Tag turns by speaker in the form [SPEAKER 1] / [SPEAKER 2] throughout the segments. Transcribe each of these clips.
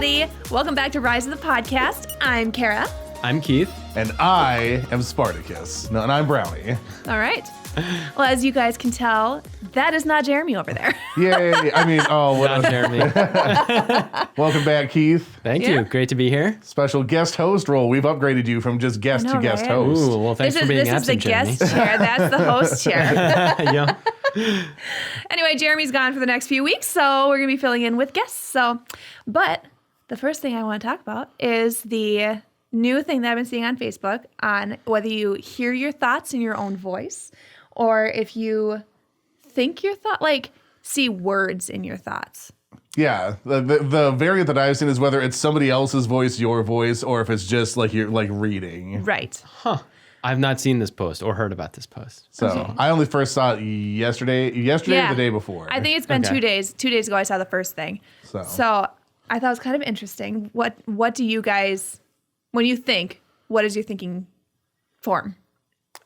[SPEAKER 1] everybody. Welcome back to Rise of the Podcast. I'm Kara.
[SPEAKER 2] I'm Keith.
[SPEAKER 3] And I am Spartacus. No, and I'm Brownie.
[SPEAKER 1] All right. Well, as you guys can tell, that is not Jeremy over there.
[SPEAKER 3] Yay. I mean,
[SPEAKER 2] Not Jeremy.
[SPEAKER 3] welcome back, Keith.
[SPEAKER 2] Thank you. Great to be here.
[SPEAKER 3] Special guest host role. We've upgraded you from just guest
[SPEAKER 1] I know,
[SPEAKER 3] to guest
[SPEAKER 1] right?
[SPEAKER 3] host.
[SPEAKER 2] Ooh, well, thanks for being
[SPEAKER 1] This is the
[SPEAKER 2] absent, Jeremy.
[SPEAKER 1] guest chair. That's the host chair.
[SPEAKER 2] Yeah.
[SPEAKER 1] Anyway, Jeremy's gone for the next few weeks, so we're going to be filling in with guests. But the first thing I want to talk about is the new thing that I've been seeing on Facebook on whether you hear your thoughts in your own voice or if you think your thought, like see words in your thoughts.
[SPEAKER 3] Yeah. The variant that I've seen is whether it's somebody else's voice, your voice, or if it's just like you're like reading.
[SPEAKER 1] Right.
[SPEAKER 2] Huh. I've not seen this post or heard about this post.
[SPEAKER 3] So I only first saw it yesterday or the day before.
[SPEAKER 1] I think it's been
[SPEAKER 2] Okay.
[SPEAKER 1] 2 days. 2 days ago, I saw the first thing. So I thought it was kind of interesting. What do you guys, when you think, what is your thinking form?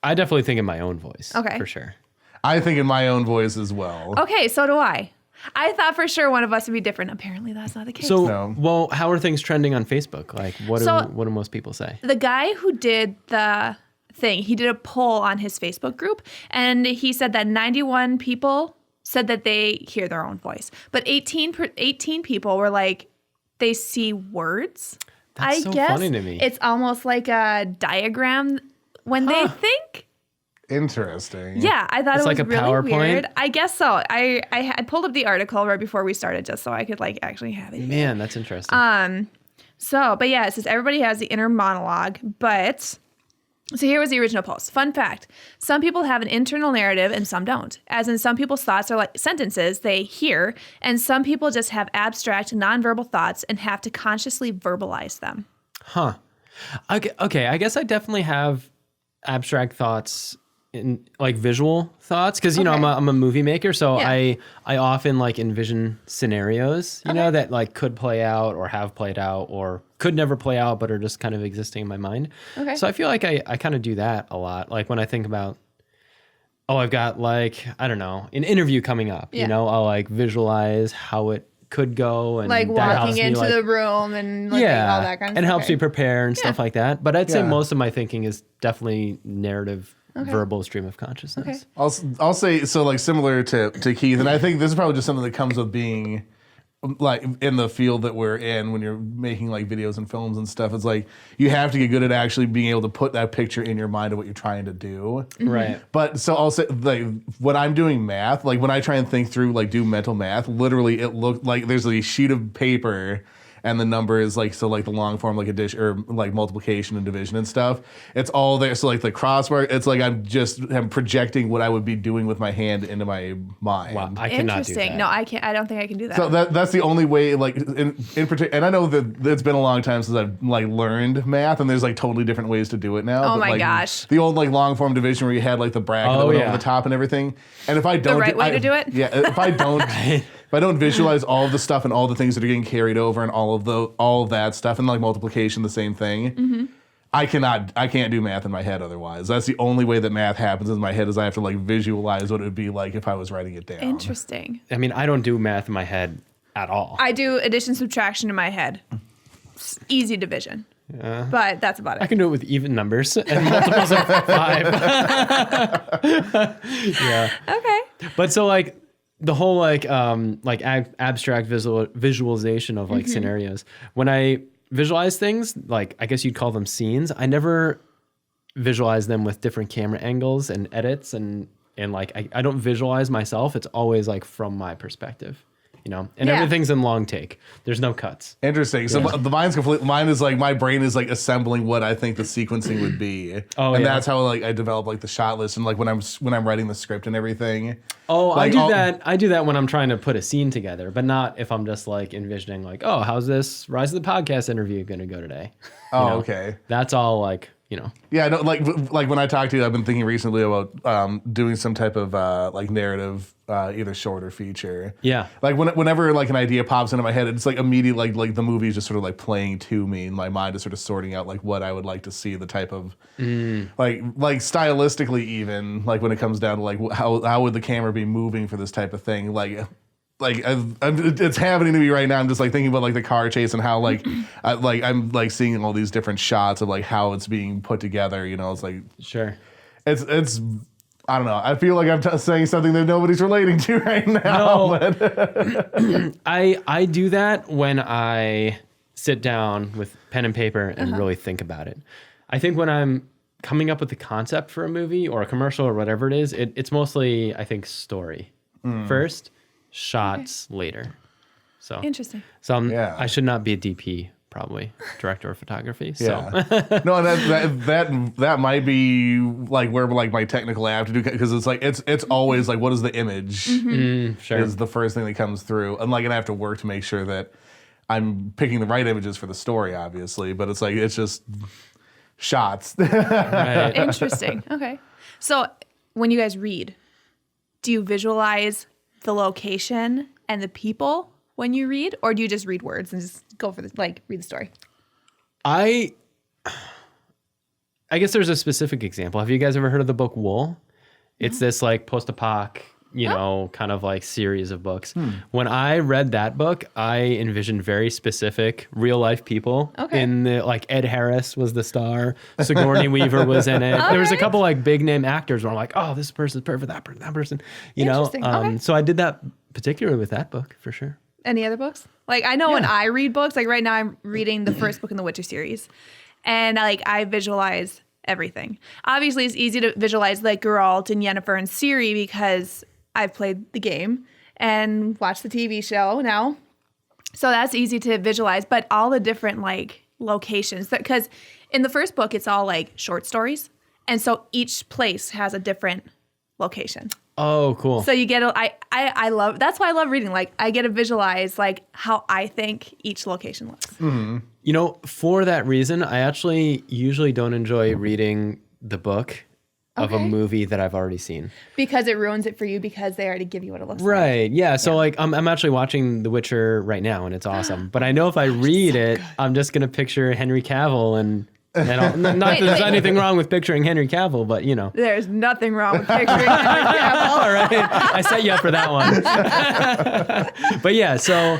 [SPEAKER 2] I definitely think in my own voice.
[SPEAKER 1] Okay.
[SPEAKER 2] For sure.
[SPEAKER 3] I think in my own voice as well.
[SPEAKER 1] Okay, so do I. I thought for sure one of us would be different. Apparently, that's not the case.
[SPEAKER 2] So,
[SPEAKER 3] No.
[SPEAKER 2] well, how are things trending on Facebook? Like, what do most people say?
[SPEAKER 1] The guy who did the thing, he did a poll on his Facebook group, and he said that 91 people said that they hear their own voice, but 18 people were like, they see words.
[SPEAKER 2] That's
[SPEAKER 1] I
[SPEAKER 2] so
[SPEAKER 1] guess
[SPEAKER 2] funny to me.
[SPEAKER 1] it's almost like a diagram when they think.
[SPEAKER 3] Interesting.
[SPEAKER 1] Yeah, I thought
[SPEAKER 2] It's
[SPEAKER 1] it was
[SPEAKER 2] like a
[SPEAKER 1] really
[SPEAKER 2] PowerPoint?
[SPEAKER 1] weird. I guess so. I pulled up the article right before we started just so I could like actually have it.
[SPEAKER 2] Man, that's interesting.
[SPEAKER 1] But yeah, it says everybody has the inner monologue, but so here was the original post. Fun fact. Some people have an internal narrative and some don't. As in some people's thoughts are like sentences they hear, and some people just have abstract, nonverbal thoughts and have to consciously verbalize them.
[SPEAKER 2] Huh. Okay, I guess I definitely have abstract thoughts in like visual thoughts because you know I'm a movie maker, so
[SPEAKER 1] Yeah.
[SPEAKER 2] I often like envision scenarios you know that like could play out or have played out or could never play out but are just kind of existing in my mind.
[SPEAKER 1] Okay.
[SPEAKER 2] So I feel like I kind of do that a lot. Like when I think about I've got like I don't know an interview coming up.
[SPEAKER 1] Yeah.
[SPEAKER 2] You know, I'll like visualize how it could go and
[SPEAKER 1] Like
[SPEAKER 2] that helps
[SPEAKER 1] walking
[SPEAKER 2] me,
[SPEAKER 1] into
[SPEAKER 2] like,
[SPEAKER 1] the room and like all that kind of stuff.
[SPEAKER 2] and helps
[SPEAKER 1] Okay.
[SPEAKER 2] me prepare and stuff like that. But I'd say
[SPEAKER 3] Yeah.
[SPEAKER 2] most of my thinking is definitely narrative, verbal stream of consciousness.
[SPEAKER 1] Okay.
[SPEAKER 3] I'll say so like similar to Keith, and I think this is probably just something that comes with being like in the field that we're in when you're making like videos and films and stuff. It's like you have to get good at actually being able to put that picture in your mind of what you're trying to do.
[SPEAKER 2] Right.
[SPEAKER 3] But so I'll say like when I'm doing math, like when I try and think through like do mental math, literally it looked like there's a sheet of paper and the number is like so like the long form like addition or like multiplication and division and stuff. It's all there. So like the crossword, it's like I'm projecting what I would be doing with my hand into my mind.
[SPEAKER 2] Wow. I cannot do
[SPEAKER 1] Interesting.
[SPEAKER 2] that.
[SPEAKER 1] No, I can't. I don't think I can do that.
[SPEAKER 3] So that's the only way, like in particular, and I know that it's been a long time since I've like learned math, and there's like totally different ways to do it now.
[SPEAKER 1] Oh
[SPEAKER 3] but,
[SPEAKER 1] my
[SPEAKER 3] like,
[SPEAKER 1] gosh.
[SPEAKER 3] the old like long form division where you had like the bracket that went over the top and everything. And if I don't,
[SPEAKER 1] right way to do it?
[SPEAKER 3] Yeah, if I don't, if I don't visualize all of the stuff and all the things that are getting carried over and all of that stuff and like multiplication, the same thing.
[SPEAKER 1] Mm-hmm.
[SPEAKER 3] I can't do math in my head otherwise. That's the only way that math happens in my head is I have to like visualize what it would be like if I was writing it down.
[SPEAKER 1] Interesting.
[SPEAKER 2] I mean, I don't do math in my head at all.
[SPEAKER 1] I do addition subtraction in my head. It's easy division. But that's about it.
[SPEAKER 2] I can do it with even numbers and multiples of 5. Yeah.
[SPEAKER 1] Okay.
[SPEAKER 2] But so like the whole like abstract visualization of like scenarios. When I visualize things, like I guess you'd call them scenes, I never visualize them with different camera angles and edits and like I don't visualize myself. It's always like from my perspective. You know, and
[SPEAKER 1] Yeah.
[SPEAKER 2] everything's in long take. There's no cuts.
[SPEAKER 3] Interesting. So mine is like my brain is like assembling what I think the sequencing would be.
[SPEAKER 2] Oh,
[SPEAKER 3] and
[SPEAKER 2] yeah.
[SPEAKER 3] that's how like I develop like the shot list and like when I'm writing the script and everything.
[SPEAKER 2] Oh,
[SPEAKER 3] Like,
[SPEAKER 2] I do that when I'm trying to put a scene together, but not if I'm just like envisioning like, oh, how's this Rise of the Podcast interview going to go today?
[SPEAKER 3] Oh,
[SPEAKER 2] know?
[SPEAKER 3] okay.
[SPEAKER 2] That's all like, you know.
[SPEAKER 3] Yeah, no, like when I talk to you, I've been thinking recently about doing some type of like narrative, either short or feature.
[SPEAKER 2] Yeah.
[SPEAKER 3] Like whenever like an idea pops into my head, it's like immediately like the movie is just sort of like playing to me, and my mind is sort of sorting out like what I would like to see, the type of like stylistically even like when it comes down to like how would the camera be moving for this type of thing, like it's happening to me right now. I'm just like thinking about like the car chase and how like I'm like seeing all these different shots of like how it's being put together. You know, it's like
[SPEAKER 2] Sure.
[SPEAKER 3] it's I don't know. I feel like I'm saying something that nobody's relating to right now.
[SPEAKER 2] No.
[SPEAKER 3] But
[SPEAKER 2] I do that when I sit down with pen and paper and really think about it. I think when I'm coming up with the concept for a movie or a commercial or whatever it is, it's mostly, I think, story first, shots later. So
[SPEAKER 1] Interesting.
[SPEAKER 2] So
[SPEAKER 3] Yeah.
[SPEAKER 2] I should not be a DP, probably director of photography. So
[SPEAKER 3] yeah, no, that might be like where like my technical aptitude, because it's like it's always like, what is the image
[SPEAKER 2] sure.
[SPEAKER 3] is the first thing that comes through, and like, and I have to work to make sure that I'm picking the right images for the story, obviously, but it's like it's just shots.
[SPEAKER 2] Right.
[SPEAKER 1] Interesting. Okay. So when you guys read, do you visualize the location and the people when you read, or do you just read words and just go for the read the story?
[SPEAKER 2] I guess there's a specific example. Have you guys ever heard of the book Wool? It's this like post-apoc, kind of like series of books. When I read that book, I envisioned very specific real life people.
[SPEAKER 1] Okay.
[SPEAKER 2] In the like Ed Harris was the star, Sigourney Weaver was in it. There was a couple like big name actors where I'm like, oh, this person's perfect, that person, you know.
[SPEAKER 1] Interesting. Okay.
[SPEAKER 2] So I did that particularly with that book for sure.
[SPEAKER 1] Any other books? Like I know when I read books, like right now I'm reading the first book in the Witcher series, and I visualize everything. Obviously, it's easy to visualize like Geralt and Yennefer and Ciri because I've played the game and watched the TV show now, so that's easy to visualize. But all the different like locations, because in the first book it's all like short stories, and so each place has a different location.
[SPEAKER 2] Oh, cool.
[SPEAKER 1] So you get I love, that's why I love reading. Like I get to visualize like how I think each location looks.
[SPEAKER 3] Mm-hmm.
[SPEAKER 2] You know, for that reason, I actually usually don't enjoy reading the book of a movie that I've already seen.
[SPEAKER 1] Because it ruins it for you because they already give you what it looks like.
[SPEAKER 2] Right. Yeah. So like I'm actually watching The Witcher right now and it's awesome. But I know if I read it, I'm just gonna picture Henry Cavill and not that there's anything wrong with picturing Henry Cavill, but you know.
[SPEAKER 1] There's nothing wrong with picturing Henry Cavill.
[SPEAKER 2] All right. I set you up for that one. But yeah, so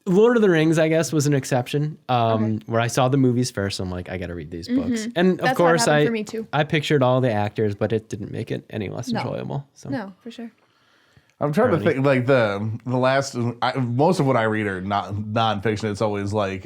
[SPEAKER 2] Lord of the Rings, I guess, was an exception where I saw the movies first. So I'm like, I got to read these books. And of
[SPEAKER 1] That's
[SPEAKER 2] course,
[SPEAKER 1] what happened for me too.
[SPEAKER 2] I pictured all the actors, but it didn't make it any less enjoyable. So.
[SPEAKER 1] No, for sure.
[SPEAKER 3] I'm trying to think like the last most of what I read are not nonfiction. It's always like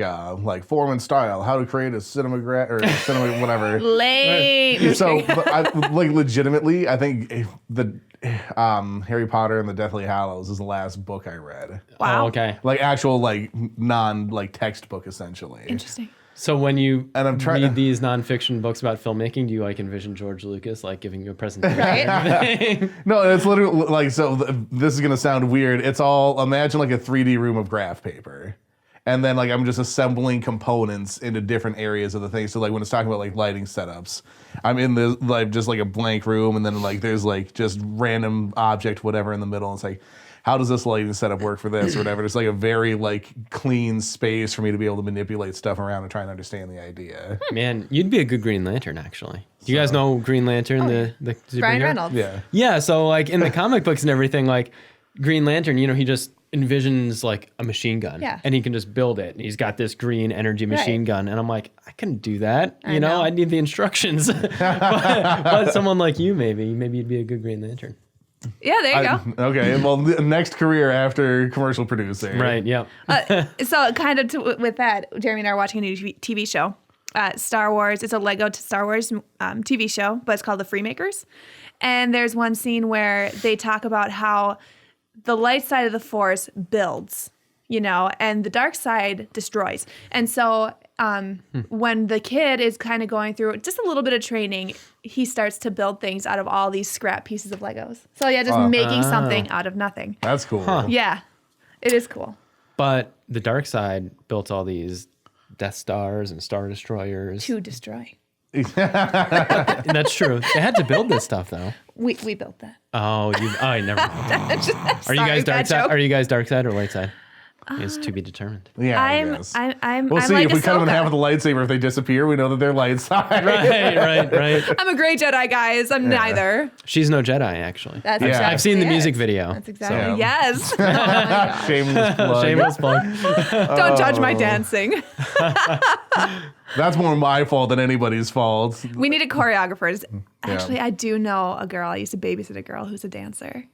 [SPEAKER 3] form and style, how to create a cinema whatever.
[SPEAKER 1] Late.
[SPEAKER 3] So but like legitimately, I think the Harry Potter and the Deathly Hallows is the last book I read.
[SPEAKER 1] Wow.
[SPEAKER 2] Oh, okay.
[SPEAKER 3] Like actual like non like textbook essentially.
[SPEAKER 1] Interesting.
[SPEAKER 2] So when you
[SPEAKER 3] read
[SPEAKER 2] these nonfiction books about filmmaking, do you like envision George Lucas like giving you a presentation?
[SPEAKER 1] Right?
[SPEAKER 3] No, it's literally like, so this is gonna sound weird. It's all, imagine like a 3D room of graph paper. And then like I'm just assembling components into different areas of the thing. So like when it's talking about like lighting setups, I'm in the like just like a blank room, and then like there's like just random object whatever in the middle. And it's like, how does this lighting setup work for this or whatever? There's like a very like clean space for me to be able to manipulate stuff around and try and understand the idea.
[SPEAKER 2] Man, you'd be a good Green Lantern, actually. Do you guys know Green Lantern, the superhero?
[SPEAKER 1] Ryan Reynolds.
[SPEAKER 3] Yeah.
[SPEAKER 2] Yeah, so like in the comic books and everything, like Green Lantern, you know, he just envisions like a machine gun.
[SPEAKER 1] Yeah.
[SPEAKER 2] And he can just build it. And he's got this green energy machine gun. And I'm like, I can do that.
[SPEAKER 1] I know.
[SPEAKER 2] I need the instructions. but someone like you, maybe you'd be a good Green Lantern.
[SPEAKER 1] Yeah, there you go.
[SPEAKER 3] Okay, well, the next career after commercial producer.
[SPEAKER 2] Right, yeah.
[SPEAKER 1] So kind of with that, Jeremy and I are watching a new TV show. Star Wars. It's a Lego to Star Wars TV show, but it's called The Freemakers. And there's one scene where they talk about how the light side of the Force builds, and the dark side destroys. And so when the kid is kind of going through just a little bit of training, he starts to build things out of all these scrap pieces of Legos. So yeah, just making something out of nothing.
[SPEAKER 3] That's cool.
[SPEAKER 2] Huh.
[SPEAKER 1] Yeah, it is cool.
[SPEAKER 2] But the dark side built all these Death Stars and Star Destroyers.
[SPEAKER 1] To destroy.
[SPEAKER 2] That's true. They had to build this stuff, though.
[SPEAKER 1] We built that.
[SPEAKER 2] Oh, never mind.
[SPEAKER 1] Are
[SPEAKER 2] Are you guys dark side? Are you guys dark side or light side? It's to be determined.
[SPEAKER 3] Yeah, I guess. We'll see
[SPEAKER 1] like
[SPEAKER 3] if we cut them in
[SPEAKER 1] Ahsoka.
[SPEAKER 3] half with a lightsaber. If they disappear, we know that they're light side.
[SPEAKER 2] Right.
[SPEAKER 1] I'm a great Jedi, guys. I'm neither.
[SPEAKER 2] She's no Jedi, actually.
[SPEAKER 1] That's
[SPEAKER 3] Yeah.
[SPEAKER 1] exactly
[SPEAKER 2] I've seen the
[SPEAKER 1] it.
[SPEAKER 2] music video.
[SPEAKER 1] That's exactly
[SPEAKER 3] So-
[SPEAKER 1] yes. Oh my gosh.
[SPEAKER 3] Shameless plug.
[SPEAKER 2] Shameless plug.
[SPEAKER 1] Don't judge my dancing.
[SPEAKER 3] That's more my fault than anybody's fault.
[SPEAKER 1] We needed choreographers. Actually, I do know a girl. I used to babysit a girl who's a dancer.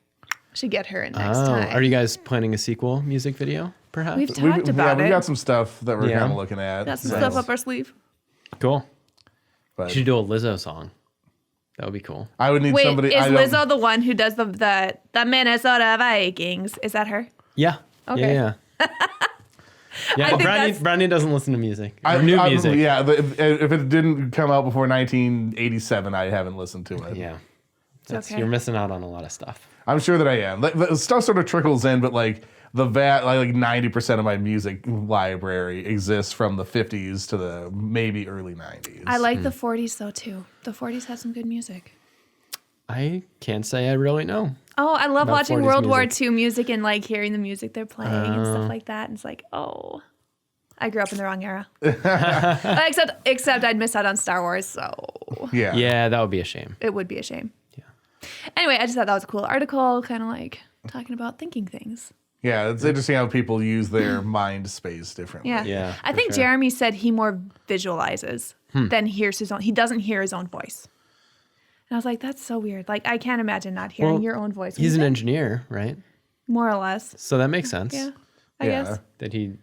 [SPEAKER 1] Should get her in next time.
[SPEAKER 2] Are you guys planning a sequel music video, perhaps?
[SPEAKER 1] We've talked about
[SPEAKER 3] we've
[SPEAKER 1] it.
[SPEAKER 3] got some stuff that we're
[SPEAKER 2] Yeah.
[SPEAKER 3] kind of looking at.
[SPEAKER 1] Got some
[SPEAKER 3] so-
[SPEAKER 1] stuff up our sleeve.
[SPEAKER 2] Cool.
[SPEAKER 3] but
[SPEAKER 2] You should do a Lizzo song. That would be cool.
[SPEAKER 3] I would need
[SPEAKER 1] Wait,
[SPEAKER 3] somebody.
[SPEAKER 1] is
[SPEAKER 3] I don't-
[SPEAKER 1] Lizzo the one who does the Minnesota Vikings? Is that her?
[SPEAKER 2] Yeah.
[SPEAKER 1] Okay.
[SPEAKER 2] Yeah. Yeah,
[SPEAKER 1] I think
[SPEAKER 2] Brownie,
[SPEAKER 1] that's-
[SPEAKER 2] Brownie doesn't listen to music. Or new music.
[SPEAKER 3] Yeah, if it didn't come out before 1987, I haven't listened to it.
[SPEAKER 2] Yeah.
[SPEAKER 1] okay.
[SPEAKER 2] You're missing out on a lot of stuff.
[SPEAKER 3] I'm sure that I am. The stuff sort of trickles in, but like like 90% of my music library exists from the 50s to the maybe early 90s.
[SPEAKER 1] I like the 40s though too. The 40s had some good music.
[SPEAKER 2] I can't say I really know.
[SPEAKER 1] Oh, I love
[SPEAKER 2] About
[SPEAKER 1] watching
[SPEAKER 2] 40s
[SPEAKER 1] World War
[SPEAKER 2] music.
[SPEAKER 1] II music and like hearing the music they're playing and stuff like that. And it's like, oh, I grew up in the wrong era. except I'd miss out on Star Wars, so
[SPEAKER 3] Yeah.
[SPEAKER 2] Yeah, that would be a shame.
[SPEAKER 1] it would be a shame.
[SPEAKER 2] Yeah.
[SPEAKER 1] Anyway, I just thought that was a cool article, kind of like talking about thinking things.
[SPEAKER 3] Yeah, it's interesting how people use their mind space differently.
[SPEAKER 1] Yeah.
[SPEAKER 2] Yeah,
[SPEAKER 1] I
[SPEAKER 2] for
[SPEAKER 1] think
[SPEAKER 2] sure.
[SPEAKER 1] Jeremy said he more visualizes than hears his own. He doesn't hear his own voice. And I was like, that's so weird. Like, I can't imagine not hearing
[SPEAKER 2] Well,
[SPEAKER 1] your own voice.
[SPEAKER 2] He's an
[SPEAKER 1] When you
[SPEAKER 2] engineer, right?
[SPEAKER 1] think, more or less.
[SPEAKER 2] So that makes sense.
[SPEAKER 1] Yeah, I
[SPEAKER 3] Yeah.
[SPEAKER 1] guess.
[SPEAKER 2] That he,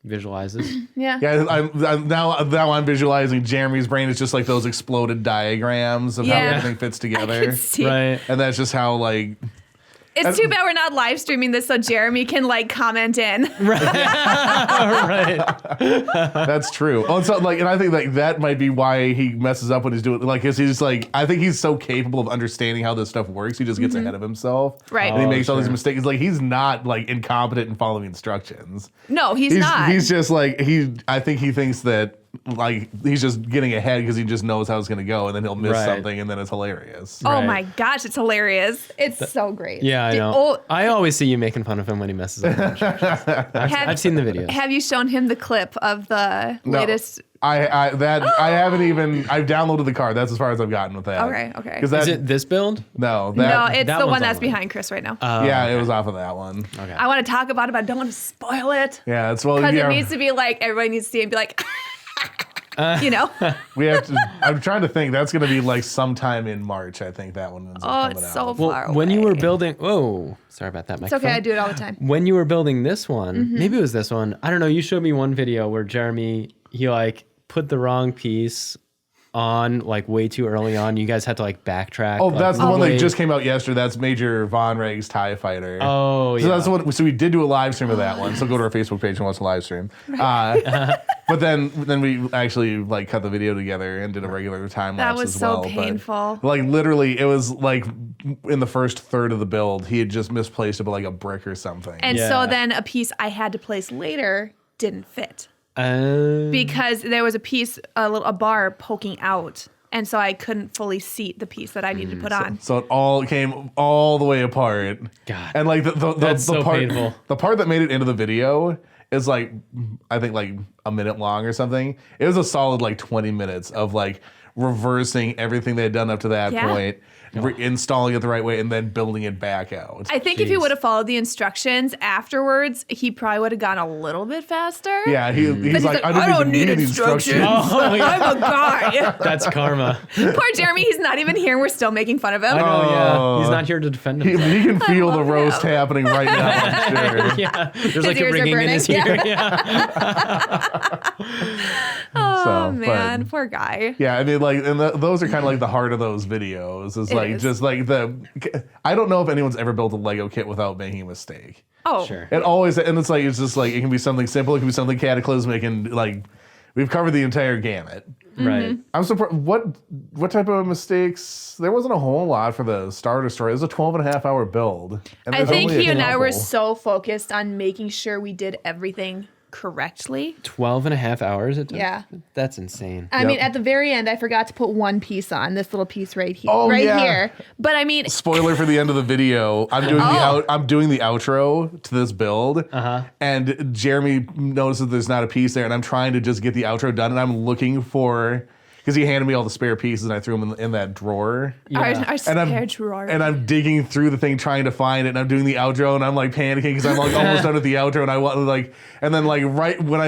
[SPEAKER 2] visualizes.
[SPEAKER 1] Yeah.
[SPEAKER 3] Yeah, I'm now I'm visualizing Jeremy's brain is just like those exploded diagrams of how
[SPEAKER 1] Yeah.
[SPEAKER 3] everything fits
[SPEAKER 1] I
[SPEAKER 3] together.
[SPEAKER 1] could see.
[SPEAKER 2] Right.
[SPEAKER 3] And that's just how like
[SPEAKER 1] It's too bad we're not live streaming this so Jeremy can like comment in.
[SPEAKER 2] Right.
[SPEAKER 3] that's true. Oh, so like, and I think like that might be why he messes up when he's doing like, cause he's like, I think he's so capable of understanding how this stuff works. He just gets ahead of himself,
[SPEAKER 1] Right.
[SPEAKER 3] And he
[SPEAKER 2] Oh,
[SPEAKER 3] makes all these
[SPEAKER 2] sure.
[SPEAKER 3] mistakes. Like he's not like incompetent in following instructions.
[SPEAKER 1] No, he's not.
[SPEAKER 3] He's just like I think he thinks that like he's just getting ahead because he just knows how it's gonna go, and then he'll miss
[SPEAKER 2] Right.
[SPEAKER 3] something, and then it's hilarious.
[SPEAKER 1] Oh
[SPEAKER 2] Right.
[SPEAKER 1] my gosh, it's hilarious. It's so great.
[SPEAKER 2] Yeah, I
[SPEAKER 1] Did-
[SPEAKER 2] know.
[SPEAKER 1] oh,
[SPEAKER 2] I always see you making fun of him when he messes up. I've seen the videos.
[SPEAKER 1] have you shown him the clip of the
[SPEAKER 3] No.
[SPEAKER 1] latest?
[SPEAKER 3] I haven't even. I've downloaded the card. That's as far as I've gotten with that.
[SPEAKER 1] Okay.
[SPEAKER 3] Because
[SPEAKER 2] Is
[SPEAKER 3] that
[SPEAKER 2] it this build?
[SPEAKER 3] no
[SPEAKER 1] No,
[SPEAKER 3] that
[SPEAKER 1] it's
[SPEAKER 2] that
[SPEAKER 1] the
[SPEAKER 2] one's
[SPEAKER 1] one that's
[SPEAKER 2] online.
[SPEAKER 1] behind Chris right now.
[SPEAKER 3] yeah, it was off of that one.
[SPEAKER 2] Okay.
[SPEAKER 1] I want to talk about it, but I don't want to spoil it.
[SPEAKER 3] Yeah, it's well.
[SPEAKER 1] Because
[SPEAKER 3] Yeah,
[SPEAKER 1] it needs to be like, everybody needs to see it and be like, you know?
[SPEAKER 3] we have to. I'm trying to think. That's gonna be like sometime in March. I think that one ends up
[SPEAKER 1] Oh,
[SPEAKER 3] coming
[SPEAKER 1] it's so
[SPEAKER 3] out.
[SPEAKER 1] far
[SPEAKER 2] When you were
[SPEAKER 1] away.
[SPEAKER 2] building, whoa, sorry about that.
[SPEAKER 1] It's okay, I do it all the time.
[SPEAKER 2] When you were building this one,
[SPEAKER 1] Mm-hmm.
[SPEAKER 2] maybe it was this one. I don't know. You showed me one video where Jeremy, he like put the wrong piece on like way too early on. You guys had to like backtrack.
[SPEAKER 3] Oh,
[SPEAKER 2] like,
[SPEAKER 3] that's the one
[SPEAKER 2] way-
[SPEAKER 3] that just came out yesterday. That's Major Von Reg's TIE Fighter.
[SPEAKER 2] Oh,
[SPEAKER 3] So
[SPEAKER 2] yeah.
[SPEAKER 3] that's what. So we did do a live stream of that one. So go to our Facebook page and watch the live stream. But then we actually like cut the video together and did a regular time
[SPEAKER 1] That
[SPEAKER 3] lapse
[SPEAKER 1] was
[SPEAKER 3] as
[SPEAKER 1] so
[SPEAKER 3] well. But,
[SPEAKER 1] painful.
[SPEAKER 3] like literally, it was like in the first third of the build, he had just misplaced about like a brick or something.
[SPEAKER 1] And
[SPEAKER 2] Yeah.
[SPEAKER 1] so then a piece I had to place later didn't fit
[SPEAKER 2] Uh,
[SPEAKER 1] because there was a piece, a bar poking out. And so I couldn't fully seat the piece that I needed to put on.
[SPEAKER 3] So it all came all the way apart.
[SPEAKER 2] God.
[SPEAKER 3] And like
[SPEAKER 2] That's
[SPEAKER 3] the
[SPEAKER 2] so
[SPEAKER 3] part,
[SPEAKER 2] painful.
[SPEAKER 3] the part that made it into the video is like I think like a minute long or something. It was a solid like 20 minutes of like reversing everything they had done up to that
[SPEAKER 1] Yeah.
[SPEAKER 3] point, installing it the right way, and then building it back out.
[SPEAKER 1] I think if he
[SPEAKER 2] Jeez.
[SPEAKER 1] would have followed the instructions afterwards, he probably would have gone a little bit faster.
[SPEAKER 3] Yeah, he's like, I
[SPEAKER 1] I
[SPEAKER 3] don't even need instructions.
[SPEAKER 2] Oh, yeah.
[SPEAKER 1] I'm a guy.
[SPEAKER 2] That's karma.
[SPEAKER 1] Poor Jeremy, he's not even here. We're still making fun of him.
[SPEAKER 2] I know, yeah.
[SPEAKER 3] Oh.
[SPEAKER 2] He's not here to defend
[SPEAKER 3] He,
[SPEAKER 2] himself.
[SPEAKER 3] he can feel the
[SPEAKER 1] love
[SPEAKER 3] roast
[SPEAKER 1] him.
[SPEAKER 3] happening right now. I'm sure.
[SPEAKER 2] Yeah, there's like a
[SPEAKER 1] ears are
[SPEAKER 2] ringing in his
[SPEAKER 1] burning.
[SPEAKER 2] ear. Yeah.
[SPEAKER 1] Oh,
[SPEAKER 3] So,
[SPEAKER 1] man,
[SPEAKER 3] but-
[SPEAKER 1] poor guy.
[SPEAKER 3] Yeah, I mean, like, and those are kind of like the heart of those videos. Is like
[SPEAKER 1] is.
[SPEAKER 3] just like I don't know if anyone's ever built a Lego kit without making a mistake.
[SPEAKER 1] Oh,
[SPEAKER 2] Sure.
[SPEAKER 3] It always, and it's just like it can be something simple, it can be something cataclysmic, and like we've covered the entire gamut.
[SPEAKER 2] Right.
[SPEAKER 3] I'm surprised. What type of mistakes? There wasn't a whole lot for the Star Destroyer. It was a 12.5-hour build. And
[SPEAKER 1] I
[SPEAKER 3] there's
[SPEAKER 1] think
[SPEAKER 3] only a
[SPEAKER 1] he and I were
[SPEAKER 3] couple.
[SPEAKER 1] so focused on making sure we did everything correctly.
[SPEAKER 2] 12 and a half hours it took?
[SPEAKER 1] Yeah.
[SPEAKER 2] That's insane.
[SPEAKER 1] I mean, at the very end, I forgot to put one piece on, this little piece right here.
[SPEAKER 3] Oh, yeah.
[SPEAKER 1] Here. But I mean,
[SPEAKER 3] Spoiler for the end of the video. I'm doing the outro to this build, and Jeremy notices there's not a piece there, and I'm trying to just get the outro done, and I'm looking for. Because he handed me all the spare pieces and I threw them in that drawer.
[SPEAKER 1] our spare drawer.
[SPEAKER 3] And I'm digging through the thing trying to find it. And I'm doing the outro and I'm like panicking because I'm like almost done with the outro. And I want like, and then like right when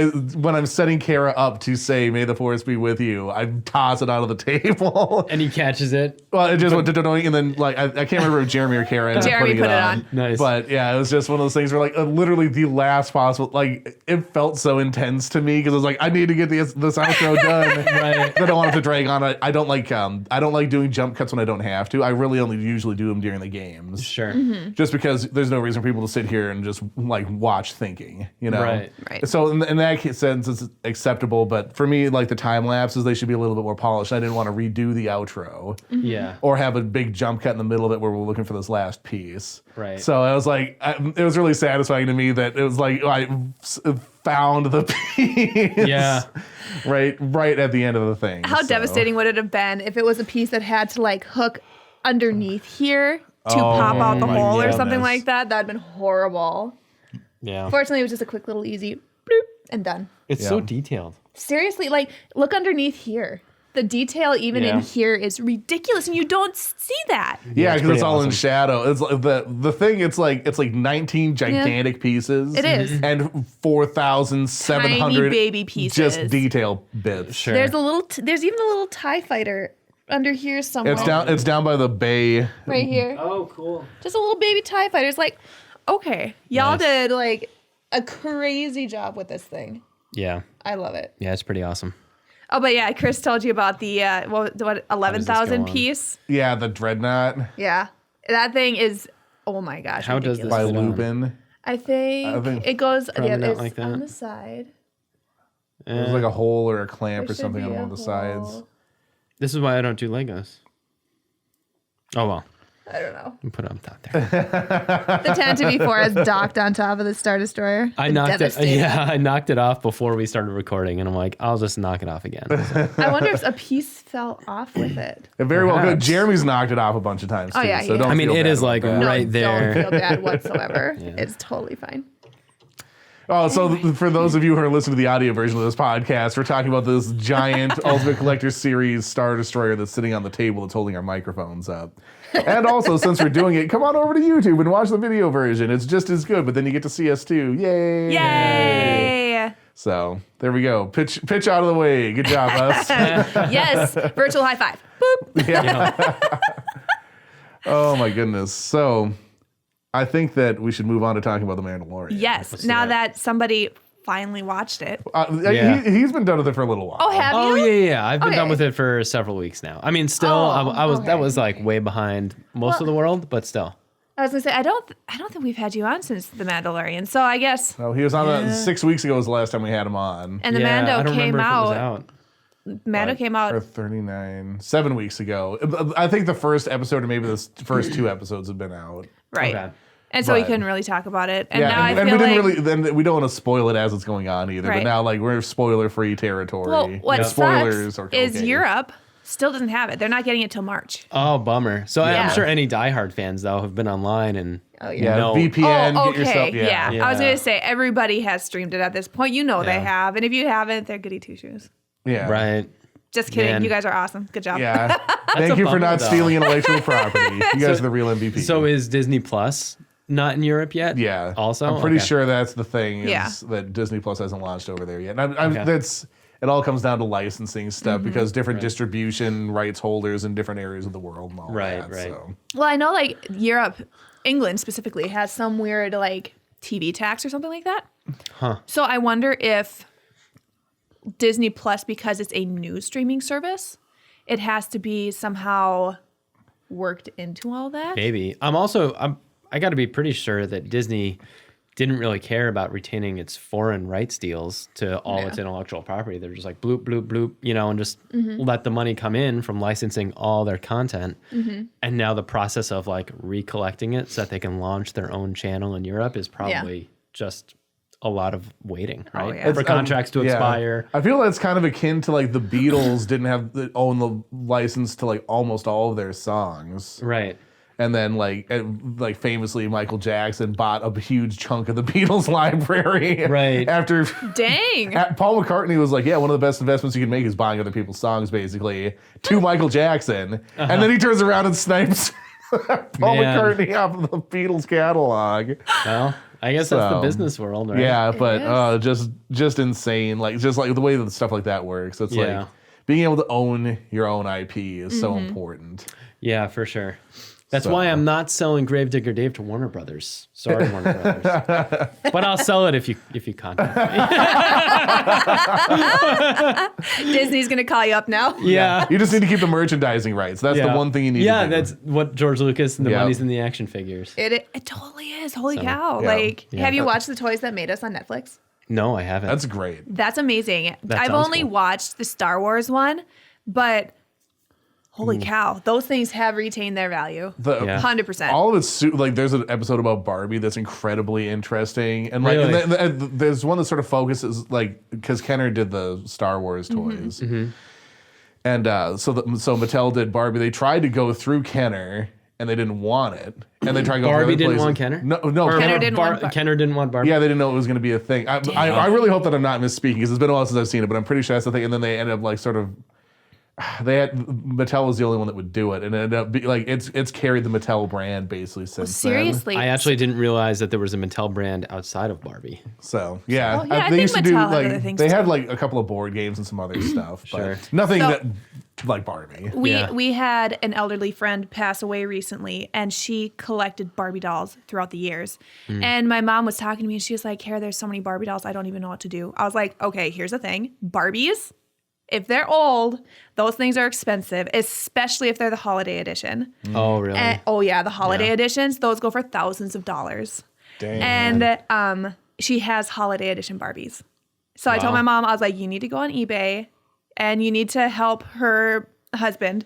[SPEAKER 3] I'm setting Kara up to say, "May the force be with you," I toss it out of the table.
[SPEAKER 2] And he catches it.
[SPEAKER 3] Well, it just went to and then like I can't remember if Jeremy or Kara ended up
[SPEAKER 1] Jeremy
[SPEAKER 3] putting
[SPEAKER 1] put it on.
[SPEAKER 2] Nice.
[SPEAKER 3] But yeah, it was just one of those things where like literally the last possible, like it felt so intense to me because I was like, I need to get this outro done.
[SPEAKER 2] Right.
[SPEAKER 3] I don't want it to drag on. I don't like doing jump cuts when I don't have to. I really only usually do them during the games.
[SPEAKER 2] Sure.
[SPEAKER 3] Just because there's no reason for people to sit here and just like watch thinking, you know?
[SPEAKER 2] Right.
[SPEAKER 3] So in that sense, it's acceptable. But for me, like the time lapses, they should be a little bit more polished. I didn't want to redo the outro.
[SPEAKER 2] Yeah.
[SPEAKER 3] Or have a big jump cut in the middle of it where we're looking for this last piece.
[SPEAKER 2] Right.
[SPEAKER 3] So I was like, it was really satisfying to me that it was like I found the piece.
[SPEAKER 2] Yeah.
[SPEAKER 3] Right at the end of the thing.
[SPEAKER 1] How devastating would it have been if it was a piece that had to like hook underneath here to pop out the
[SPEAKER 3] my
[SPEAKER 1] hole or
[SPEAKER 3] goodness.
[SPEAKER 1] something like that? That'd been horrible.
[SPEAKER 2] Yeah.
[SPEAKER 1] Fortunately, it was just a quick little easy bloop and done.
[SPEAKER 2] It's so detailed.
[SPEAKER 1] Seriously, like look underneath here. The detail even in here is ridiculous, and you don't see that.
[SPEAKER 3] Yeah, because it's all
[SPEAKER 2] awesome.
[SPEAKER 3] in shadow. It's like the thing. It's like 19 gigantic pieces.
[SPEAKER 1] It is.
[SPEAKER 3] And 4,700
[SPEAKER 1] Tiny baby pieces.
[SPEAKER 3] just detail bits.
[SPEAKER 2] Sure.
[SPEAKER 1] There's there's even a little TIE fighter under here somewhere.
[SPEAKER 3] It's down by the bay.
[SPEAKER 1] right here.
[SPEAKER 2] Oh, cool.
[SPEAKER 1] Just a little baby TIE fighter. It's like, okay, y'all
[SPEAKER 2] Nice.
[SPEAKER 1] did like a crazy job with this thing.
[SPEAKER 2] Yeah.
[SPEAKER 1] I love it.
[SPEAKER 2] Yeah, it's pretty awesome.
[SPEAKER 1] Oh, but yeah, Chris told you about the what 11,000
[SPEAKER 2] go on?
[SPEAKER 1] piece.
[SPEAKER 3] Yeah, the Dreadnought
[SPEAKER 1] Yeah, that thing is. Oh my gosh!
[SPEAKER 2] How does
[SPEAKER 1] ridiculous.
[SPEAKER 3] by
[SPEAKER 2] Fit on.
[SPEAKER 3] Lupin.
[SPEAKER 1] I think it goes.
[SPEAKER 2] Probably
[SPEAKER 1] Yeah,
[SPEAKER 2] not
[SPEAKER 1] it's
[SPEAKER 2] like that.
[SPEAKER 1] on the side.
[SPEAKER 3] There's like a hole or a clamp
[SPEAKER 1] There
[SPEAKER 3] or something
[SPEAKER 1] should
[SPEAKER 3] on
[SPEAKER 1] be
[SPEAKER 3] one of
[SPEAKER 1] a
[SPEAKER 3] the sides.
[SPEAKER 1] hole.
[SPEAKER 2] This is why I don't do Legos. Oh, well.
[SPEAKER 1] I don't know.
[SPEAKER 2] You put it on top there.
[SPEAKER 1] The 10-4 is docked on top of the Star Destroyer.
[SPEAKER 2] I knocked it.
[SPEAKER 1] Devastating.
[SPEAKER 2] Yeah, I knocked it off before we started recording, and I'm like, I'll just knock it off again. So,
[SPEAKER 1] I wonder if a piece fell off with it.
[SPEAKER 3] It very well could.
[SPEAKER 2] Perhaps.
[SPEAKER 3] Jeremy's knocked it off a bunch of times too.
[SPEAKER 1] Oh, yeah,
[SPEAKER 3] so
[SPEAKER 1] yeah.
[SPEAKER 3] don't
[SPEAKER 2] I mean,
[SPEAKER 3] feel
[SPEAKER 2] it
[SPEAKER 3] bad
[SPEAKER 2] is
[SPEAKER 3] about
[SPEAKER 2] like
[SPEAKER 3] that.
[SPEAKER 2] right there.
[SPEAKER 1] Don't feel bad whatsoever. It's totally fine.
[SPEAKER 3] Oh, so for those of you who are listening to the audio version of this podcast, we're talking about this giant Ultimate Collector Series Star Destroyer that's sitting on the table that's holding our microphones up. And also, since we're doing it, come on over to YouTube and watch the video version. It's just as good, but then you get to see us too. Yay!
[SPEAKER 1] Yay!
[SPEAKER 3] So there we go. Pitch out of the way. Good job, us.
[SPEAKER 1] Yes, virtual high five. Boop.
[SPEAKER 3] Oh my goodness. So I think that we should move on to talking about the Mandalorian.
[SPEAKER 1] Yes, now that somebody finally watched it.
[SPEAKER 2] Yeah.
[SPEAKER 3] He's been done with it for a little while.
[SPEAKER 1] Oh, have
[SPEAKER 2] Oh
[SPEAKER 1] you?
[SPEAKER 2] yeah. I've been
[SPEAKER 1] Okay.
[SPEAKER 2] done with it for several weeks now. I mean, still, I was
[SPEAKER 1] okay.
[SPEAKER 2] that was like way behind most of the world, but still.
[SPEAKER 1] I was gonna say I don't think we've had you on since the Mandalorian. So I guess
[SPEAKER 3] No, he was on 6 weeks ago was the last time we had him on.
[SPEAKER 1] and the
[SPEAKER 2] Yeah, I
[SPEAKER 1] Mando
[SPEAKER 2] don't
[SPEAKER 1] came
[SPEAKER 2] remember if it was
[SPEAKER 1] out. Mando came out.
[SPEAKER 3] Or 39, 7 weeks ago. I think the first episode or maybe the first 2 episodes have been out.
[SPEAKER 1] Right.
[SPEAKER 2] Okay.
[SPEAKER 1] And so we
[SPEAKER 3] But-
[SPEAKER 1] couldn't really talk about it. And
[SPEAKER 3] Yeah,
[SPEAKER 1] now
[SPEAKER 3] and
[SPEAKER 1] I
[SPEAKER 3] we
[SPEAKER 1] feel
[SPEAKER 3] didn't
[SPEAKER 1] like
[SPEAKER 3] really. Then we don't want to spoil it as it's going on either. But
[SPEAKER 1] Right.
[SPEAKER 3] now, like we're spoiler-free territory.
[SPEAKER 1] well, what
[SPEAKER 3] Spoilers
[SPEAKER 1] sucks
[SPEAKER 3] are
[SPEAKER 1] is
[SPEAKER 3] okay.
[SPEAKER 1] Europe still doesn't have it. They're not getting it till March.
[SPEAKER 2] Oh, bummer. So
[SPEAKER 1] Yeah.
[SPEAKER 2] I'm sure any diehard fans though have been online and
[SPEAKER 1] Oh
[SPEAKER 3] Yeah,
[SPEAKER 2] No.
[SPEAKER 3] VPN.
[SPEAKER 1] Oh,
[SPEAKER 3] Get
[SPEAKER 1] okay.
[SPEAKER 3] yourself.
[SPEAKER 1] Yeah. I was
[SPEAKER 2] Yeah.
[SPEAKER 1] gonna say everybody has streamed it at this point. You know they
[SPEAKER 2] Yeah.
[SPEAKER 1] have, and if you haven't, they're goody two shoes.
[SPEAKER 3] Yeah.
[SPEAKER 2] right.
[SPEAKER 1] Just kidding.
[SPEAKER 2] Man.
[SPEAKER 1] You guys are awesome. Good job.
[SPEAKER 3] Yeah. Thank
[SPEAKER 2] a
[SPEAKER 3] you for
[SPEAKER 2] bummer,
[SPEAKER 3] not
[SPEAKER 2] though.
[SPEAKER 3] stealing intellectual property. You guys are the real MVP.
[SPEAKER 2] So is Disney Plus not in Europe yet?
[SPEAKER 3] yeah.
[SPEAKER 2] Also,
[SPEAKER 3] I'm pretty
[SPEAKER 2] Okay.
[SPEAKER 3] sure that's the thing. Is
[SPEAKER 1] Yeah.
[SPEAKER 3] That Disney Plus hasn't launched over there yet. And
[SPEAKER 2] Okay.
[SPEAKER 3] it all comes down to licensing stuff
[SPEAKER 1] Mm-hmm.
[SPEAKER 3] because different distribution rights holders in different areas of the world and all
[SPEAKER 2] Right,
[SPEAKER 3] that.
[SPEAKER 2] right.
[SPEAKER 3] So.
[SPEAKER 1] Well, I know like Europe, England specifically, has some weird like TV tax or something like that.
[SPEAKER 2] Huh.
[SPEAKER 1] So I wonder if Disney Plus, because it's a new streaming service, it has to be somehow worked into all that.
[SPEAKER 2] Maybe. I got to be pretty sure that Disney didn't really care about retaining its foreign rights deals to all its intellectual property. They're just like bloop, bloop, bloop, and just let the money come in from licensing all their content. And now the process of like recollecting it so that they can launch their own channel in Europe is probably just a lot of waiting, right?
[SPEAKER 1] yeah.
[SPEAKER 2] For contracts to expire.
[SPEAKER 3] I feel that's kind of akin to like the Beatles didn't own the license to like almost all of their songs.
[SPEAKER 2] Right.
[SPEAKER 3] And then like famously Michael Jackson bought a huge chunk of the Beatles library.
[SPEAKER 2] Right.
[SPEAKER 3] After
[SPEAKER 1] Dang.
[SPEAKER 3] Paul McCartney was like, yeah, one of the best investments you can make is buying other people's songs, basically, to Michael Jackson. And then he turns around and snipes Paul
[SPEAKER 2] Man.
[SPEAKER 3] McCartney off of the Beatles catalog.
[SPEAKER 2] Well, I guess that's the business world, right?
[SPEAKER 3] Yeah,
[SPEAKER 1] It
[SPEAKER 3] but just insane. Like just like the way that stuff like that works. It's
[SPEAKER 2] Yeah.
[SPEAKER 3] like being able to own your own IP is so important.
[SPEAKER 2] Yeah, for sure. That's
[SPEAKER 3] So-
[SPEAKER 2] why I'm not selling Gravedigger Dave to Warner Brothers. Sorry, Warner Brothers. But I'll sell it if you contact me.
[SPEAKER 1] Disney's gonna call you up now.
[SPEAKER 2] Yeah.
[SPEAKER 3] You just need to keep the merchandising rights. That's the one thing you need to do.
[SPEAKER 2] Yeah, that's what George Lucas and the
[SPEAKER 3] Yeah.
[SPEAKER 2] money's in the action figures.
[SPEAKER 1] It totally is. Holy cow!
[SPEAKER 3] yeah.
[SPEAKER 1] Like,
[SPEAKER 2] Yeah.
[SPEAKER 1] have you watched The Toys That Made Us on Netflix?
[SPEAKER 2] No, I haven't.
[SPEAKER 3] That's great.
[SPEAKER 1] That's amazing.
[SPEAKER 2] That
[SPEAKER 1] I've
[SPEAKER 2] sounds
[SPEAKER 1] only
[SPEAKER 2] cool.
[SPEAKER 1] watched the Star Wars one, but holy cow, those things have retained their value.
[SPEAKER 2] Yeah.
[SPEAKER 1] 100%.
[SPEAKER 3] All of it's like there's an episode about Barbie that's incredibly interesting, and like
[SPEAKER 2] Really?
[SPEAKER 3] and there's one that sort of focuses like because Kenner did the Star Wars toys, and so Mattel did Barbie. They tried to go through Kenner and they didn't want it, and they tried to go
[SPEAKER 2] Barbie
[SPEAKER 3] other
[SPEAKER 2] didn't
[SPEAKER 3] places.
[SPEAKER 2] want Kenner?
[SPEAKER 3] No,
[SPEAKER 2] Or
[SPEAKER 1] Kenner didn't want Bar-
[SPEAKER 2] Kenner didn't want Barbie.
[SPEAKER 3] Yeah, they didn't know it was going to be a thing. I really hope that I'm not misspeaking because it's been a while since I've seen it, but I'm pretty sure that's the thing. And then they ended up like sort of. Mattel was the only one that would do it, and it ended up like it's carried the Mattel brand basically since
[SPEAKER 1] Seriously.
[SPEAKER 2] I actually didn't realize that there was a Mattel brand outside of Barbie.
[SPEAKER 3] then. So yeah,
[SPEAKER 1] Oh, yeah, I
[SPEAKER 3] they
[SPEAKER 1] think
[SPEAKER 3] used to
[SPEAKER 1] Mattel
[SPEAKER 3] do
[SPEAKER 1] had
[SPEAKER 3] like
[SPEAKER 1] other things
[SPEAKER 3] they
[SPEAKER 1] too.
[SPEAKER 3] had like a couple of board games and some other stuff,
[SPEAKER 2] Sure.
[SPEAKER 3] but nothing
[SPEAKER 1] So-
[SPEAKER 3] that like Barbie.
[SPEAKER 2] Yeah.
[SPEAKER 1] We had an elderly friend pass away recently, and she collected Barbie dolls throughout the years. And my mom was talking to me, and she was like, "Kara, there's so many Barbie dolls, I don't even know what to do." I was like, "Okay, here's the thing: Barbies, if they're old, those things are expensive, especially if they're the holiday edition.
[SPEAKER 2] Oh, really?
[SPEAKER 1] And, oh yeah, the holiday
[SPEAKER 2] Yeah.
[SPEAKER 1] editions; those go for thousands of dollars."
[SPEAKER 3] Damn.
[SPEAKER 1] And she has holiday edition Barbies. So I told
[SPEAKER 2] Wow.
[SPEAKER 1] my mom, I was like, you need to go on eBay and you need to help her husband,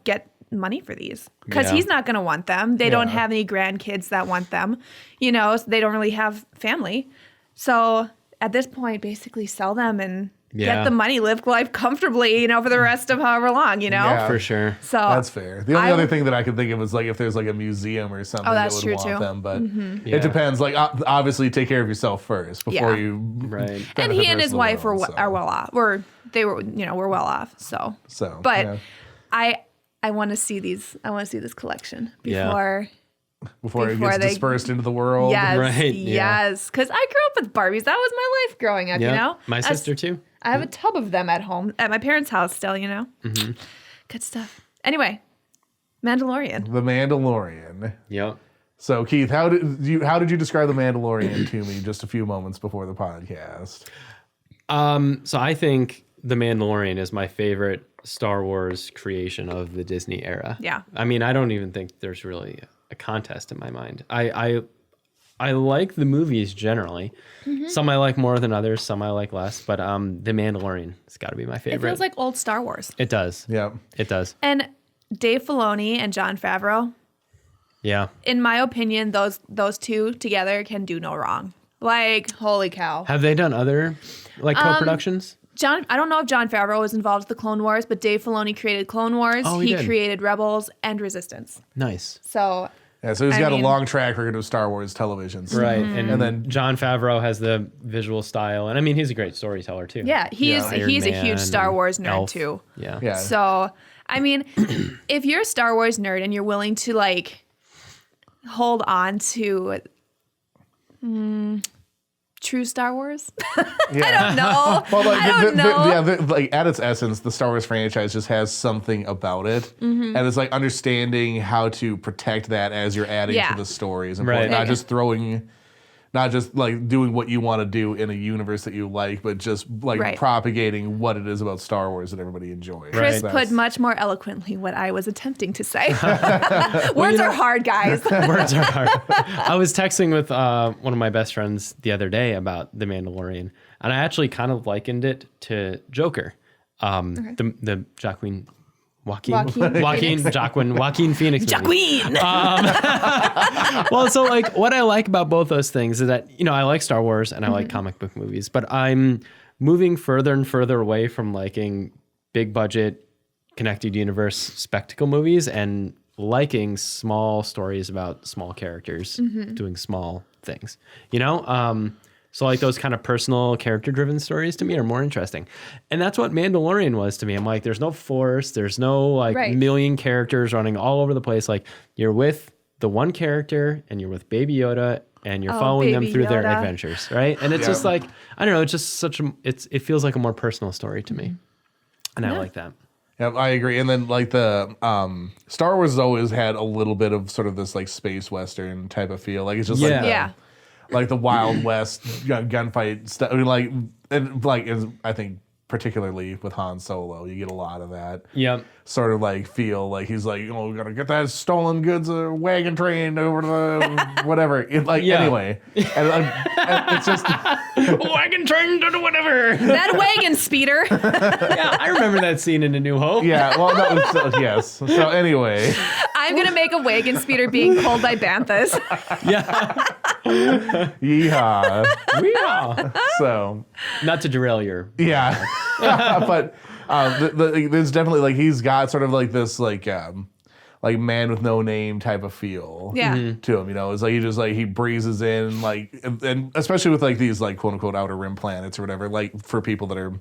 [SPEAKER 1] get money for these. Because
[SPEAKER 2] Yeah.
[SPEAKER 1] he's not going to want them. They don't
[SPEAKER 3] Yeah.
[SPEAKER 1] have any grandkids that want them. So they don't really have family. So at this point, basically sell them and
[SPEAKER 2] Yeah.
[SPEAKER 1] get the money, live life comfortably, for the rest of however long,
[SPEAKER 3] Yeah.
[SPEAKER 2] For sure.
[SPEAKER 1] So
[SPEAKER 3] That's fair. The only
[SPEAKER 1] I-
[SPEAKER 3] other thing that I could think of is like if there's like a museum or something that
[SPEAKER 1] that's
[SPEAKER 3] would
[SPEAKER 1] true,
[SPEAKER 3] want
[SPEAKER 1] too.
[SPEAKER 3] them, but
[SPEAKER 2] Yeah.
[SPEAKER 3] it depends. Like obviously, take care of yourself first before
[SPEAKER 1] Yeah.
[SPEAKER 3] you.
[SPEAKER 2] Right.
[SPEAKER 1] and
[SPEAKER 3] benefit
[SPEAKER 1] he
[SPEAKER 3] the
[SPEAKER 1] and
[SPEAKER 3] rest
[SPEAKER 1] his
[SPEAKER 3] of the
[SPEAKER 1] wife
[SPEAKER 3] world,
[SPEAKER 1] are well off. Were well off. So
[SPEAKER 3] So,
[SPEAKER 1] but
[SPEAKER 3] yeah.
[SPEAKER 1] I want to see these. I want to see this collection
[SPEAKER 2] Yeah.
[SPEAKER 1] before.
[SPEAKER 3] before it
[SPEAKER 1] before
[SPEAKER 3] gets
[SPEAKER 1] they-
[SPEAKER 3] dispersed into the world.
[SPEAKER 1] Yes,
[SPEAKER 2] Right, yeah.
[SPEAKER 1] yes. Because I grew up with Barbies. That was my life growing up.
[SPEAKER 2] Yeah. My
[SPEAKER 1] That's-
[SPEAKER 2] sister too.
[SPEAKER 1] I have a tub of them at home at my parents' house still.
[SPEAKER 2] Mm-hmm.
[SPEAKER 1] Good stuff. Anyway, Mandalorian.
[SPEAKER 3] The Mandalorian.
[SPEAKER 2] Yep.
[SPEAKER 3] So Keith, how did you describe the Mandalorian to me just a few moments before the podcast?
[SPEAKER 2] So I think The Mandalorian is my favorite Star Wars creation of the Disney era.
[SPEAKER 1] Yeah.
[SPEAKER 2] I mean, I don't even think there's really a contest in my mind. I like the movies generally.
[SPEAKER 1] Mm-hmm.
[SPEAKER 2] Some I like more than others, some I like less, but The Mandalorian has got to be my
[SPEAKER 1] It
[SPEAKER 2] favorite.
[SPEAKER 1] feels like old Star Wars.
[SPEAKER 2] It does.
[SPEAKER 3] Yeah.
[SPEAKER 2] It does.
[SPEAKER 1] And Dave Filoni and Jon Favreau,
[SPEAKER 2] Yeah.
[SPEAKER 1] in my opinion, those two together can do no wrong. Like, holy cow.
[SPEAKER 2] Have they done other co-productions?
[SPEAKER 1] I don't know if Jon Favreau was involved with the Clone Wars, but Dave Filoni created Clone Wars.
[SPEAKER 2] Oh, he
[SPEAKER 1] he
[SPEAKER 2] did.
[SPEAKER 1] created Rebels and Resistance.
[SPEAKER 2] Nice.
[SPEAKER 1] So
[SPEAKER 3] Yeah, so he's
[SPEAKER 1] I
[SPEAKER 3] got a
[SPEAKER 1] mean-
[SPEAKER 3] long track record of Star Wars televisions.
[SPEAKER 2] Right.
[SPEAKER 1] Mm-hmm.
[SPEAKER 2] And
[SPEAKER 3] then-
[SPEAKER 2] then Jon Favreau has the visual style. And I mean, he's a great storyteller too.
[SPEAKER 1] yeah, he's
[SPEAKER 2] Iron
[SPEAKER 1] a
[SPEAKER 2] Man
[SPEAKER 1] huge Star
[SPEAKER 2] and
[SPEAKER 1] Wars nerd
[SPEAKER 2] Elf.
[SPEAKER 1] too.
[SPEAKER 2] Yeah.
[SPEAKER 3] Yeah.
[SPEAKER 1] So I mean, if you're a Star Wars nerd and you're willing to hold on to true Star Wars,
[SPEAKER 3] Yeah.
[SPEAKER 1] I don't know.
[SPEAKER 3] Well,
[SPEAKER 1] I don't know.
[SPEAKER 3] like at its essence, the Star Wars franchise just has something about it,
[SPEAKER 1] Mm-hmm.
[SPEAKER 3] and it's like understanding how to protect that as you're adding
[SPEAKER 1] Yeah.
[SPEAKER 3] to the stories, and
[SPEAKER 2] Right.
[SPEAKER 3] not just like doing what you want to do in a universe that you like, but just like
[SPEAKER 1] Right.
[SPEAKER 3] propagating what it is about Star Wars that everybody enjoys.
[SPEAKER 1] Chris
[SPEAKER 2] Right.
[SPEAKER 1] put much more eloquently what I was attempting to say. Words are hard, guys.
[SPEAKER 2] Words are hard. I was texting with one of my best friends the other day about The Mandalorian, and I actually kind of likened it to Joker, the Joaquin Joaquin Phoenix.
[SPEAKER 1] Joaquin.
[SPEAKER 2] Well, so like what I like about both those things is that, I like Star Wars and I like comic book movies, but I'm moving further and further away from liking big budget connected universe spectacle movies and liking small stories about small characters doing small things, So like those kind of personal character driven stories to me are more interesting. And that's what Mandalorian was to me. I'm like, there's no force. There's no like million characters running all over the place. Like you're with the one character and you're with Baby Yoda and you're following them through their adventures. Right. And it's just like, I don't know. It's just it feels like a more personal story to me. And I like that.
[SPEAKER 3] Yeah, I agree. And then like the Star Wars has always had a little bit of sort of this like space Western type of feel. Like it's just like the Wild West gunfight stuff. I mean, I think particularly with Han Solo, you get a lot of that.
[SPEAKER 2] Yep.
[SPEAKER 3] Sort of like feel like he's like, we gotta get that stolen goods wagon train over to the whatever. Anyway, and it's just
[SPEAKER 2] wagon train to whatever.
[SPEAKER 1] That wagon speeder.
[SPEAKER 2] Yeah, I remember that scene in A New Hope.
[SPEAKER 3] Yeah, well, that was yes. So anyway,
[SPEAKER 1] I'm gonna make a wagon speeder being pulled by banthas.
[SPEAKER 2] Yeah.
[SPEAKER 3] Yeehaw.
[SPEAKER 2] Yeah.
[SPEAKER 3] So,
[SPEAKER 2] not to derail your.
[SPEAKER 3] Yeah. But there's definitely like he's got sort of like this like man with no name type of feel to him, It's like he just like he breezes in like and especially with like these like quote unquote outer rim planets or whatever, like for people that are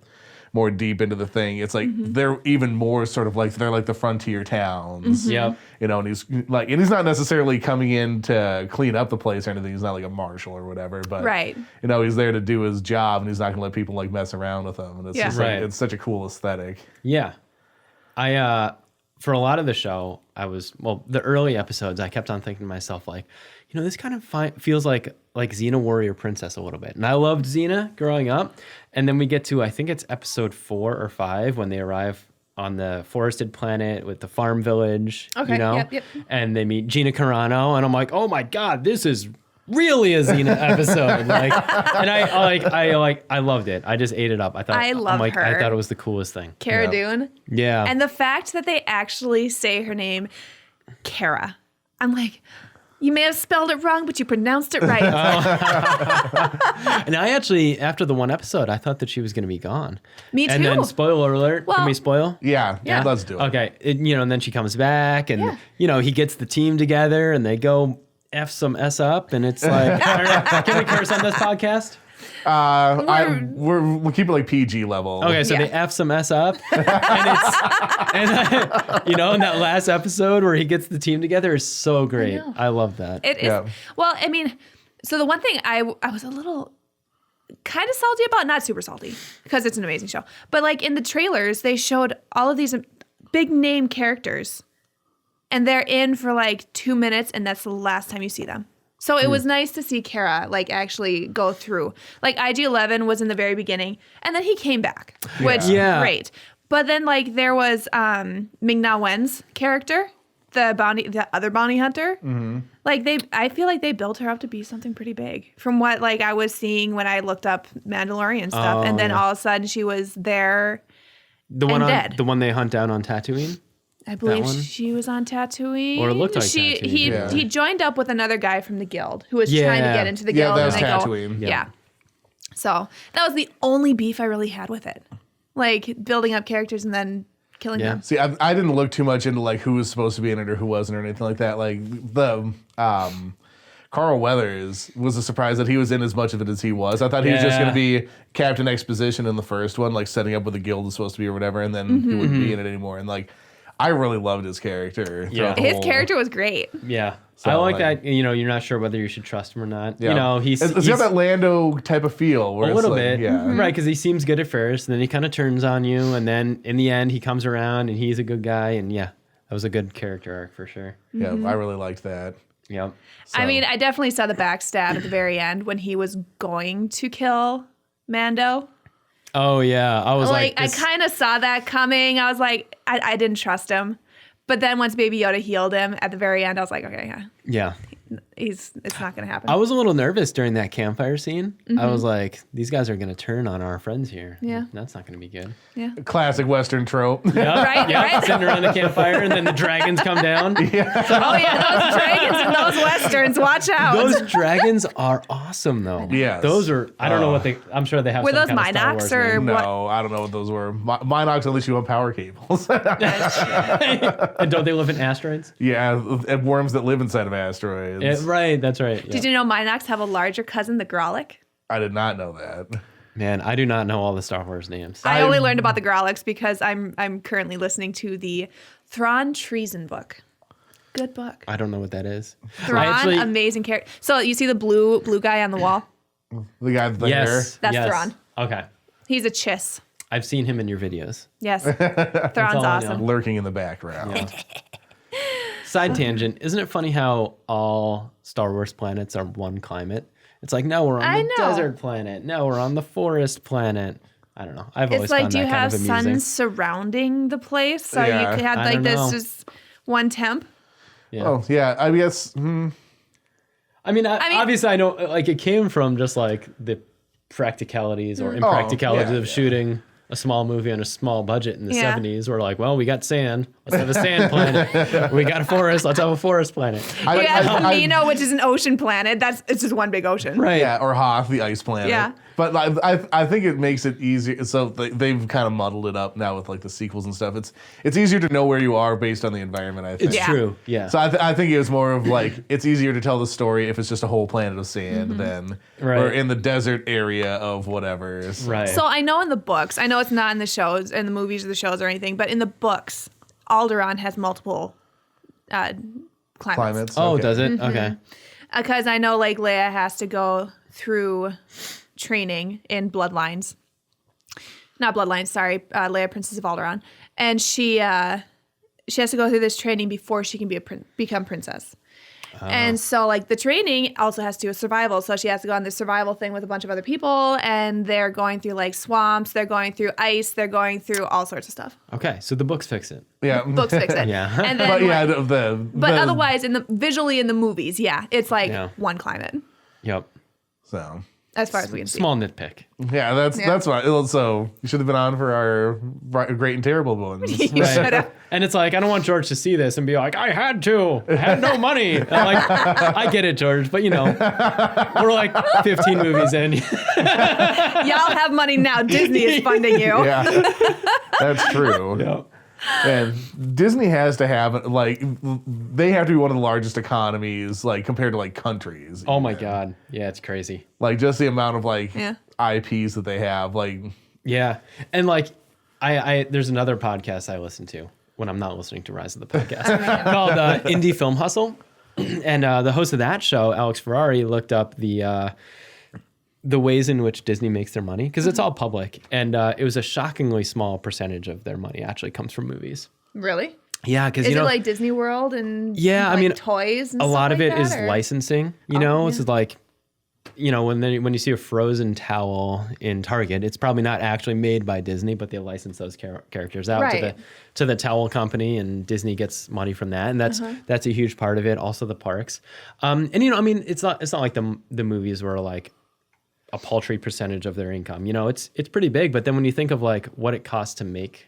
[SPEAKER 3] more deep into the thing, it's like they're even more sort of like they're like the frontier towns.
[SPEAKER 2] Yep.
[SPEAKER 3] And he's like, and he's not necessarily coming in to clean up the place or anything. He's not like a marshal or whatever, but he's there to do his job, and he's not gonna let people like mess around with him. And it's just like it's such a cool aesthetic.
[SPEAKER 2] Yeah. I for a lot of the show, the early episodes, I kept on thinking to myself like, this kind of feels like Xena Warrior Princess a little bit. And I loved Xena growing up. And then we get to, I think it's episode 4 or 5 when they arrive on the forested planet with the farm village,
[SPEAKER 1] Yep.
[SPEAKER 2] And they meet Gina Carano. And I'm like, oh my God, this is really a Xena episode. I loved it. I just ate it up. I thought her. I thought it was the coolest thing.
[SPEAKER 1] Cara Dune.
[SPEAKER 2] Yeah.
[SPEAKER 1] And the fact that they actually say her name, Cara. I'm like, you may have spelled it wrong, but you pronounced it right.
[SPEAKER 2] And I actually, after the one episode, I thought that she was going to be gone.
[SPEAKER 1] Me too.
[SPEAKER 2] And then, spoiler alert,
[SPEAKER 1] well,
[SPEAKER 2] can we spoil?
[SPEAKER 3] Yeah, let's do it.
[SPEAKER 2] Okay, and then she comes back, and he gets the team together, and they go F some S up, and it's like, can we curse on this podcast?
[SPEAKER 3] We'll keep it like PG level.
[SPEAKER 2] Okay, so they F some S up, and that last episode where he gets the team together is so great. I love that.
[SPEAKER 1] It is. Well, I mean, so the one thing I was a little kind of salty about, not super salty because it's an amazing show, but like in the trailers they showed all of these big name characters, and they're in for like 2 minutes, and that's the last time you see them. So it was nice to see Cara like actually go through. Like IG-11 was in the very beginning, and then he came back, which great. But then like there was Ming-Na Wen's character, the other bounty hunter. Like I feel like they built her up to be something pretty big from what like I was seeing when I looked up Mandalorian stuff, and then all of a sudden she was there.
[SPEAKER 2] The one they hunt down on Tatooine.
[SPEAKER 1] I believe she was on Tatooine.
[SPEAKER 2] Or it looked like Tatooine.
[SPEAKER 1] He joined up with another guy from the guild who was trying to get into the guild.
[SPEAKER 3] Yeah, that was Tatooine.
[SPEAKER 1] Yeah. So that was the only beef I really had with it. Like building up characters and then killing them.
[SPEAKER 3] See, I didn't look too much into like who was supposed to be in it or who wasn't or anything like that. Like the Carl Weathers was a surprise that he was in as much of it as he was. I thought he was just going to be Captain Exposition in the first one, like setting up what the guild was supposed to be or whatever, and then he wouldn't be in it anymore. And like, I really loved his character.
[SPEAKER 2] Yeah.
[SPEAKER 1] His character was great.
[SPEAKER 2] Yeah. So, I like that, you're not sure whether you should trust him or not.
[SPEAKER 3] Yeah.
[SPEAKER 2] He's
[SPEAKER 3] got that Lando type of feel. Where
[SPEAKER 2] a little bit.
[SPEAKER 3] Yeah.
[SPEAKER 2] Right, because he seems good at first, and then he kind of turns on you, and then in the end, he comes around, and he's a good guy, and that was a good character arc for sure.
[SPEAKER 3] Yeah, I really liked that.
[SPEAKER 2] Yep.
[SPEAKER 1] So. I mean, I definitely saw the backstab at the very end when he was going to kill Mando.
[SPEAKER 2] Oh, yeah. I was
[SPEAKER 1] I kind of saw that coming. I was like, I didn't trust him. But then once Baby Yoda healed him at the very end, I was like, okay,
[SPEAKER 2] yeah.
[SPEAKER 1] it's not going to happen.
[SPEAKER 2] I was a little nervous during that campfire scene. I was like, these guys are going to turn on our friends here.
[SPEAKER 1] Yeah.
[SPEAKER 2] That's not going to be good.
[SPEAKER 1] Yeah.
[SPEAKER 3] Classic Western trope.
[SPEAKER 2] Yeah.
[SPEAKER 1] Right,
[SPEAKER 2] Yeah.
[SPEAKER 1] right.
[SPEAKER 2] Sitting around the campfire and then the dragons come down.
[SPEAKER 1] Oh yeah, those dragons and those westerns. Watch out.
[SPEAKER 2] Those dragons are awesome though.
[SPEAKER 3] Yes.
[SPEAKER 2] Those are, I don't know what I'm sure they have
[SPEAKER 1] Were
[SPEAKER 2] some
[SPEAKER 1] those
[SPEAKER 2] kind of Star
[SPEAKER 1] Minox
[SPEAKER 2] Wars
[SPEAKER 1] or
[SPEAKER 2] name.
[SPEAKER 3] No, I don't know what those were. Minox unless you have power cables.
[SPEAKER 2] And don't they live in asteroids?
[SPEAKER 3] Yeah, and worms that live inside of asteroids.
[SPEAKER 2] Right, that's right. Yeah.
[SPEAKER 1] Did you know Minox have a larger cousin, the Grolic?
[SPEAKER 3] I did not know that.
[SPEAKER 2] Man, I do not know all the Star Wars names.
[SPEAKER 1] I only learned about the Grolics because I'm currently listening to the Thrawn Treason book. Good book.
[SPEAKER 2] I don't know what that is.
[SPEAKER 1] Thrawn, amazing character. So you see the blue guy on the wall?
[SPEAKER 3] The guy with the hair.
[SPEAKER 2] Yes.
[SPEAKER 1] That's
[SPEAKER 2] yes.
[SPEAKER 1] Thrawn.
[SPEAKER 2] Okay.
[SPEAKER 1] He's a chiss.
[SPEAKER 2] I've seen him in your videos.
[SPEAKER 1] Yes. Thrawn's
[SPEAKER 2] all I
[SPEAKER 1] awesome.
[SPEAKER 2] know.
[SPEAKER 3] Lurking in the background.
[SPEAKER 2] Yeah. Side tangent. Isn't it funny how all Star Wars planets are one climate? It's like, no, we're on the desert planet. No, we're on the forest planet. I don't know. I've always
[SPEAKER 1] It's like,
[SPEAKER 2] found
[SPEAKER 1] do you
[SPEAKER 2] that kind
[SPEAKER 1] have
[SPEAKER 2] of amusing.
[SPEAKER 1] suns surrounding the place? So
[SPEAKER 3] Yeah.
[SPEAKER 1] you had
[SPEAKER 2] I
[SPEAKER 1] like
[SPEAKER 2] don't
[SPEAKER 1] this
[SPEAKER 2] know.
[SPEAKER 1] just one temp?
[SPEAKER 2] Yeah.
[SPEAKER 3] Oh, yeah. I guess.
[SPEAKER 2] I mean, obviously, I know like it came from just like the practicalities or impracticalities
[SPEAKER 3] yeah,
[SPEAKER 2] of shooting a small movie on a small budget in the
[SPEAKER 1] Yeah.
[SPEAKER 2] 70s. We're like, well, we got sand. Let's have a sand planet. We got a forest. Let's have a forest planet.
[SPEAKER 1] We have Mino, which is an ocean planet. It's just one big ocean.
[SPEAKER 2] Right.
[SPEAKER 3] Yeah, or Hoth, the ice planet.
[SPEAKER 1] Yeah.
[SPEAKER 3] But I think it makes it easier. So they've kind of muddled it up now with like the sequels and stuff. It's easier to know where you are based on the environment, I think.
[SPEAKER 2] It's
[SPEAKER 1] Yeah.
[SPEAKER 2] true. Yeah.
[SPEAKER 3] So I think it was more of like, it's easier to tell the story if it's just a whole planet of sand than
[SPEAKER 2] Right.
[SPEAKER 3] or in the desert area of whatever. So-
[SPEAKER 2] right.
[SPEAKER 1] So I know in the books, I know it's not in the shows, in the movies or the shows or anything, but in the books, Alderaan has multiple climates.
[SPEAKER 2] oh,
[SPEAKER 3] okay.
[SPEAKER 2] does it? Okay.
[SPEAKER 1] Because I know like Leia has to go through training in Bloodlines. Not Bloodlines, sorry. Leia, Princess of Alderaan. And she has to go through this training before she can become princess. And so like the training also has to do with survival. So she has to go on this survival thing with a bunch of other people, and they're going through like swamps, they're going through ice, they're going through all sorts of stuff.
[SPEAKER 2] Okay. So the books fix it.
[SPEAKER 3] Yeah.
[SPEAKER 1] Books fix it.
[SPEAKER 2] Yeah.
[SPEAKER 1] And then
[SPEAKER 3] But yeah,
[SPEAKER 1] but otherwise visually in the movies, yeah, it's like
[SPEAKER 2] Yeah.
[SPEAKER 1] one climate
[SPEAKER 2] Yep.
[SPEAKER 3] So
[SPEAKER 1] as far as we can see.
[SPEAKER 2] Small nitpick.
[SPEAKER 3] yeah, that's fine. So you should have been on for our great and terrible ones.
[SPEAKER 1] You should have.
[SPEAKER 2] And it's like, I don't want George to see this and be like, I had no money. And I'm like, I get it, George, but you know, we're like 15 movies in.
[SPEAKER 1] Y'all have money now. Disney is funding you.
[SPEAKER 3] Yeah, that's true.
[SPEAKER 2] Yeah.
[SPEAKER 3] And Disney has to have like they have to be one of the largest economies like compared to like countries.
[SPEAKER 2] Oh my God. Yeah, it's crazy.
[SPEAKER 3] Like just the amount of like
[SPEAKER 1] Yeah.
[SPEAKER 3] IPs that they have. Like
[SPEAKER 2] Yeah. And like, I there's another podcast I listen to when I'm not listening to Rise of the Podcast called Indie Film Hustle. And the host of that show, Alex Ferrari, looked up the ways in which Disney makes their money, because it's all public. And it was a shockingly small percentage of their money actually comes from movies.
[SPEAKER 1] Really?
[SPEAKER 2] Yeah, because
[SPEAKER 1] Is
[SPEAKER 2] you know,
[SPEAKER 1] it like Disney World and
[SPEAKER 2] Yeah, I
[SPEAKER 1] like,
[SPEAKER 2] mean,
[SPEAKER 1] toys and
[SPEAKER 2] a
[SPEAKER 1] stuff
[SPEAKER 2] lot of
[SPEAKER 1] like
[SPEAKER 2] it
[SPEAKER 1] that,
[SPEAKER 2] is
[SPEAKER 1] or?
[SPEAKER 2] licensing. You know, it's like, you know, when you see a Frozen towel in Target, it's probably not actually made by Disney, but they license those characters out
[SPEAKER 1] Right.
[SPEAKER 2] to the towel company, and Disney gets money from that, and that's a huge part of it. Also, the parks, and you know, I mean, it's not like the movies were like a paltry percentage of their income. You know, it's pretty big, but then when you think of like what it costs to make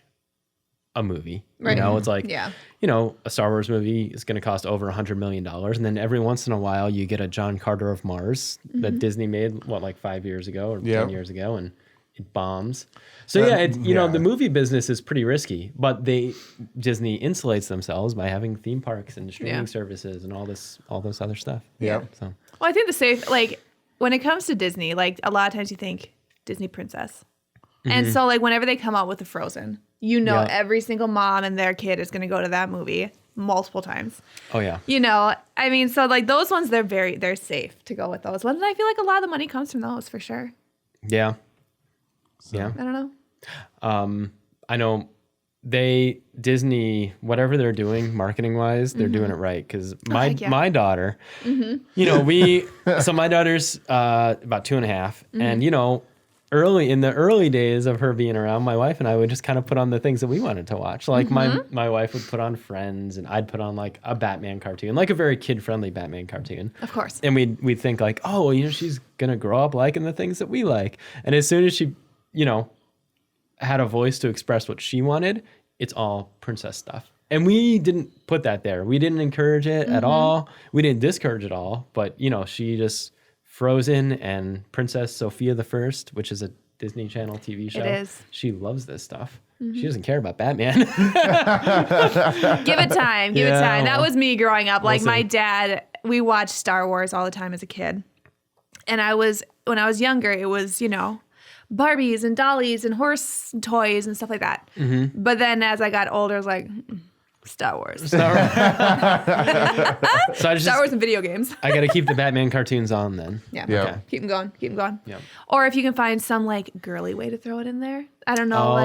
[SPEAKER 2] a movie,
[SPEAKER 1] Right.
[SPEAKER 2] you know, it's like,
[SPEAKER 1] Yeah.
[SPEAKER 2] you know, a Star Wars movie is going to cost over $100 million. And then every once in a while you get a John Carter of Mars that Disney made, like 5 years ago or 10 years ago, and it bombs. So you know, the movie business is pretty risky, but Disney insulates themselves by having theme parks and streaming services and all this other stuff.
[SPEAKER 3] Yeah.
[SPEAKER 2] So
[SPEAKER 1] Well, I think the safe, like, when it comes to Disney, like, a lot of times you think Disney princess. And so, like, whenever they come out with the Frozen, you know,
[SPEAKER 2] Yeah.
[SPEAKER 1] every single mom and their kid is going to go to that movie multiple times.
[SPEAKER 2] oh yeah.
[SPEAKER 1] You know, I mean, so, like, those ones, they're safe to go with those ones. And I feel like a lot of the money comes from those for sure.
[SPEAKER 2] Yeah. Yeah.
[SPEAKER 1] I don't know.
[SPEAKER 2] I know Disney, whatever they're doing marketing wise, they're doing it right. Cause
[SPEAKER 1] heck yeah.
[SPEAKER 2] my daughter, you know, so my daughter's about 2.5 and you know, in the early days of her being around, my wife and I would just kind of put on the things that we wanted to watch. Like my wife would put on Friends, and I'd put on like a Batman cartoon, like a very kid-friendly Batman cartoon.
[SPEAKER 1] Of course.
[SPEAKER 2] And we'd think like, oh, she's gonna grow up liking the things that we like. And as soon as she, had a voice to express what she wanted, it's all princess stuff. And we didn't put that there. We didn't encourage it at all. We didn't discourage it all. But she just Frozen and Princess Sophia the First, which is a Disney Channel TV show.
[SPEAKER 1] It is.
[SPEAKER 2] She loves this stuff. She doesn't care about Batman.
[SPEAKER 1] Give it time. Give it time. That was me growing up. Like my dad, we watched Star Wars all the time as a kid. And when I was younger, it was, Barbies and dollies and horse toys and stuff like that. But then as I got older, I was like, Star Wars.
[SPEAKER 2] Star
[SPEAKER 1] Wars and video games.
[SPEAKER 2] I got to keep the Batman cartoons on then.
[SPEAKER 1] Yeah.
[SPEAKER 3] Yeah.
[SPEAKER 2] Okay.
[SPEAKER 1] Keep them going. Keep them going.
[SPEAKER 2] Yeah.
[SPEAKER 1] Or if you can find some like girly way to throw it in there. I don't know.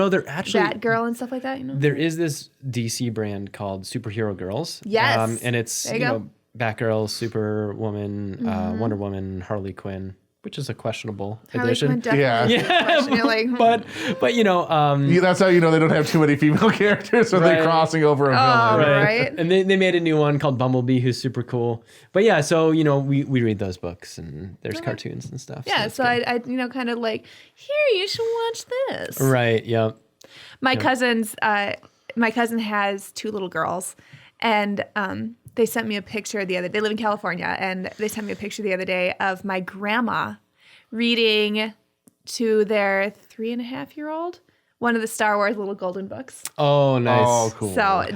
[SPEAKER 2] They're actually
[SPEAKER 1] Batgirl and stuff like that.
[SPEAKER 2] There is this DC brand called Superhero Girls.
[SPEAKER 1] Yes.
[SPEAKER 2] And it's Batgirl, Superwoman, Wonder Woman, Harley Quinn, which is a questionable addition. But
[SPEAKER 3] that's how you know they don't have too many female characters when they're crossing over a villain.
[SPEAKER 1] Right.
[SPEAKER 2] And they made a new one called Bumblebee, who's super cool. But yeah, so we read those books and there's cartoons and stuff.
[SPEAKER 1] Yeah, so I kind of like, here, you should watch this.
[SPEAKER 2] Right. Yeah.
[SPEAKER 1] My cousin has 2 little girls, and they sent me a picture the other day. They live in California, and they sent me a picture the other day of my grandma reading to their 3.5-year-old one of the Star Wars little golden books.
[SPEAKER 2] Oh, nice.
[SPEAKER 3] Oh, cool.
[SPEAKER 1] So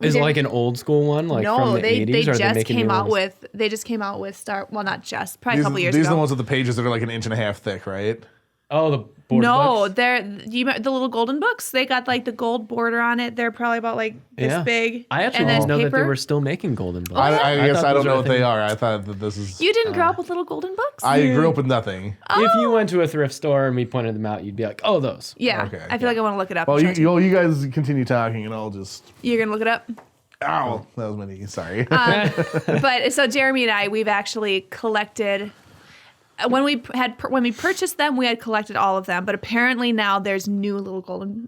[SPEAKER 2] is it like an old school one, like from the 80s?
[SPEAKER 1] they
[SPEAKER 2] or
[SPEAKER 1] just
[SPEAKER 2] they
[SPEAKER 1] came out with. They just came out with not just, probably a couple years ago.
[SPEAKER 3] These are the ones with the pages that are like an inch and a half thick, right?
[SPEAKER 2] Oh, the board books?
[SPEAKER 1] They're the little golden books. They got like the gold border on it. They're probably about like this big.
[SPEAKER 2] I actually didn't know that they were still making golden books.
[SPEAKER 3] I guess I don't know what they
[SPEAKER 2] are.
[SPEAKER 3] are. I thought that this is.
[SPEAKER 1] You didn't grow up with little golden books?
[SPEAKER 3] I grew up with nothing.
[SPEAKER 2] If you went to a thrift store and we pointed them out, you'd be like, oh, those.
[SPEAKER 1] Yeah.
[SPEAKER 3] Okay,
[SPEAKER 1] I feel like I want to look it up.
[SPEAKER 3] Well, you guys continue talking and I'll just.
[SPEAKER 1] You're going to look it up?
[SPEAKER 3] Ow. That was my knee. Sorry.
[SPEAKER 1] But so Jeremy and I, we've actually collected. When we purchased them, we had collected all of them, but apparently now there's new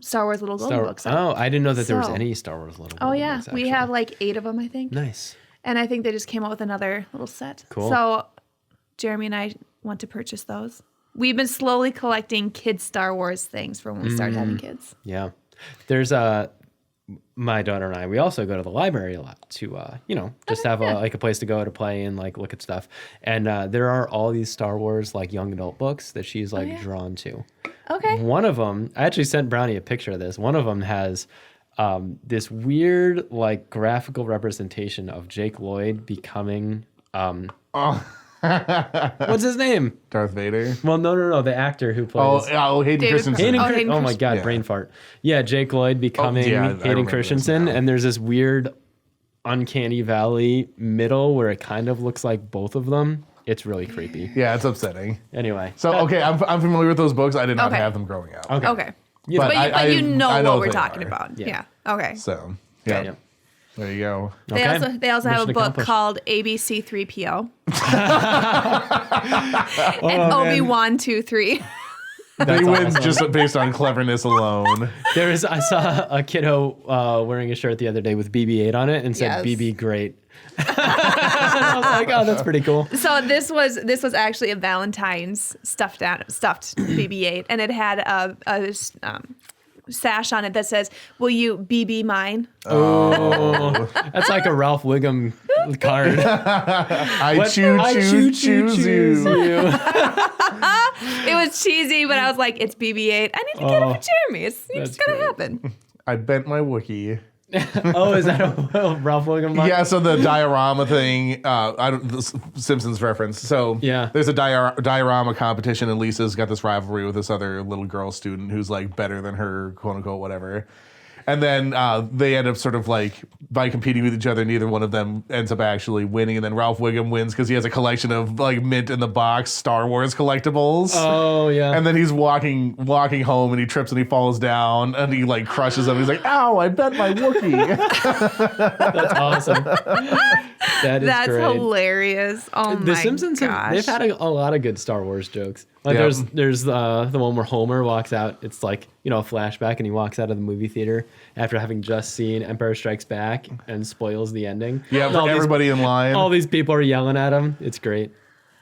[SPEAKER 1] Star Wars little golden books.
[SPEAKER 2] Oh, I didn't know that there was any Star Wars little golden books.
[SPEAKER 1] We have like 8 of them, I think.
[SPEAKER 2] Nice.
[SPEAKER 1] And I think they just came out with another little set.
[SPEAKER 2] Cool.
[SPEAKER 1] So Jeremy and I want to purchase those. We've been slowly collecting kids Star Wars things for when we start having kids.
[SPEAKER 2] Yeah. There's my daughter and I, we also go to the library a lot to, just have a place to go to play and like look at stuff. And there are all these Star Wars like young adult books that she's drawn to.
[SPEAKER 1] Okay.
[SPEAKER 2] One of them, I actually sent Brownie a picture of this. One of them has this weird like graphical representation of Jake Lloyd becoming what's his name?
[SPEAKER 3] Darth Vader.
[SPEAKER 2] Well, no, the actor who plays.
[SPEAKER 3] Hayden Christensen.
[SPEAKER 2] Oh my God, brain fart. Yeah, Jake Lloyd becoming Hayden Christensen, and there's this weird, uncanny valley middle where it kind of looks like both of them. It's really creepy.
[SPEAKER 3] Yeah, it's upsetting.
[SPEAKER 2] Anyway,
[SPEAKER 3] so I'm familiar with those books. I did not have them growing up.
[SPEAKER 1] Okay.
[SPEAKER 3] Yeah.
[SPEAKER 1] But you know
[SPEAKER 3] what
[SPEAKER 1] we're talking about. Yeah. Okay.
[SPEAKER 3] So yeah. There you go.
[SPEAKER 1] They also have a book called ABC 3PO and Obi-Wan 2-3.
[SPEAKER 3] They win just based on cleverness alone.
[SPEAKER 2] I saw a kiddo wearing a shirt the other day with BB-8 on it and said BB great. I was like, oh, that's pretty cool.
[SPEAKER 1] So this was actually a Valentine's stuffed BB-8, and it had a sash on it that says, "Will you BB mine?"
[SPEAKER 2] Oh, that's like a Ralph Wiggum card.
[SPEAKER 3] I choose you.
[SPEAKER 1] It was cheesy, but I was like, it's BB-8. I need to get it for Jeremy. It's gonna happen.
[SPEAKER 3] I bent my Wookiee.
[SPEAKER 2] Oh, is that a Ralph Wiggum book?
[SPEAKER 3] Yeah, so the diorama thing, the Simpsons reference. So there's a diorama competition, and Lisa's got this rivalry with this other little girl student who's like better than her, quote unquote, whatever. And then they end up sort of like, by competing with each other, neither one of them ends up actually winning. And then Ralph Wiggum wins because he has a collection of like mint in the box Star Wars collectibles.
[SPEAKER 2] Oh, yeah.
[SPEAKER 3] And then he's walking home and he trips and he falls down and he like crushes them. He's like, ow, I bent my Wookiee.
[SPEAKER 2] That's awesome. That is
[SPEAKER 1] That's
[SPEAKER 2] great.
[SPEAKER 1] hilarious. Oh
[SPEAKER 2] The
[SPEAKER 1] my
[SPEAKER 2] Simpsons,
[SPEAKER 1] gosh.
[SPEAKER 2] they've had a lot of good Star Wars jokes. Like
[SPEAKER 3] Yeah.
[SPEAKER 2] there's the one where Homer walks out. It's like, a flashback, and he walks out of the movie theater after having just seen Empire Strikes Back and spoils the ending.
[SPEAKER 3] Yeah,
[SPEAKER 2] And
[SPEAKER 3] for
[SPEAKER 2] all these-
[SPEAKER 3] everybody in line.
[SPEAKER 2] all these people are yelling at him. It's great.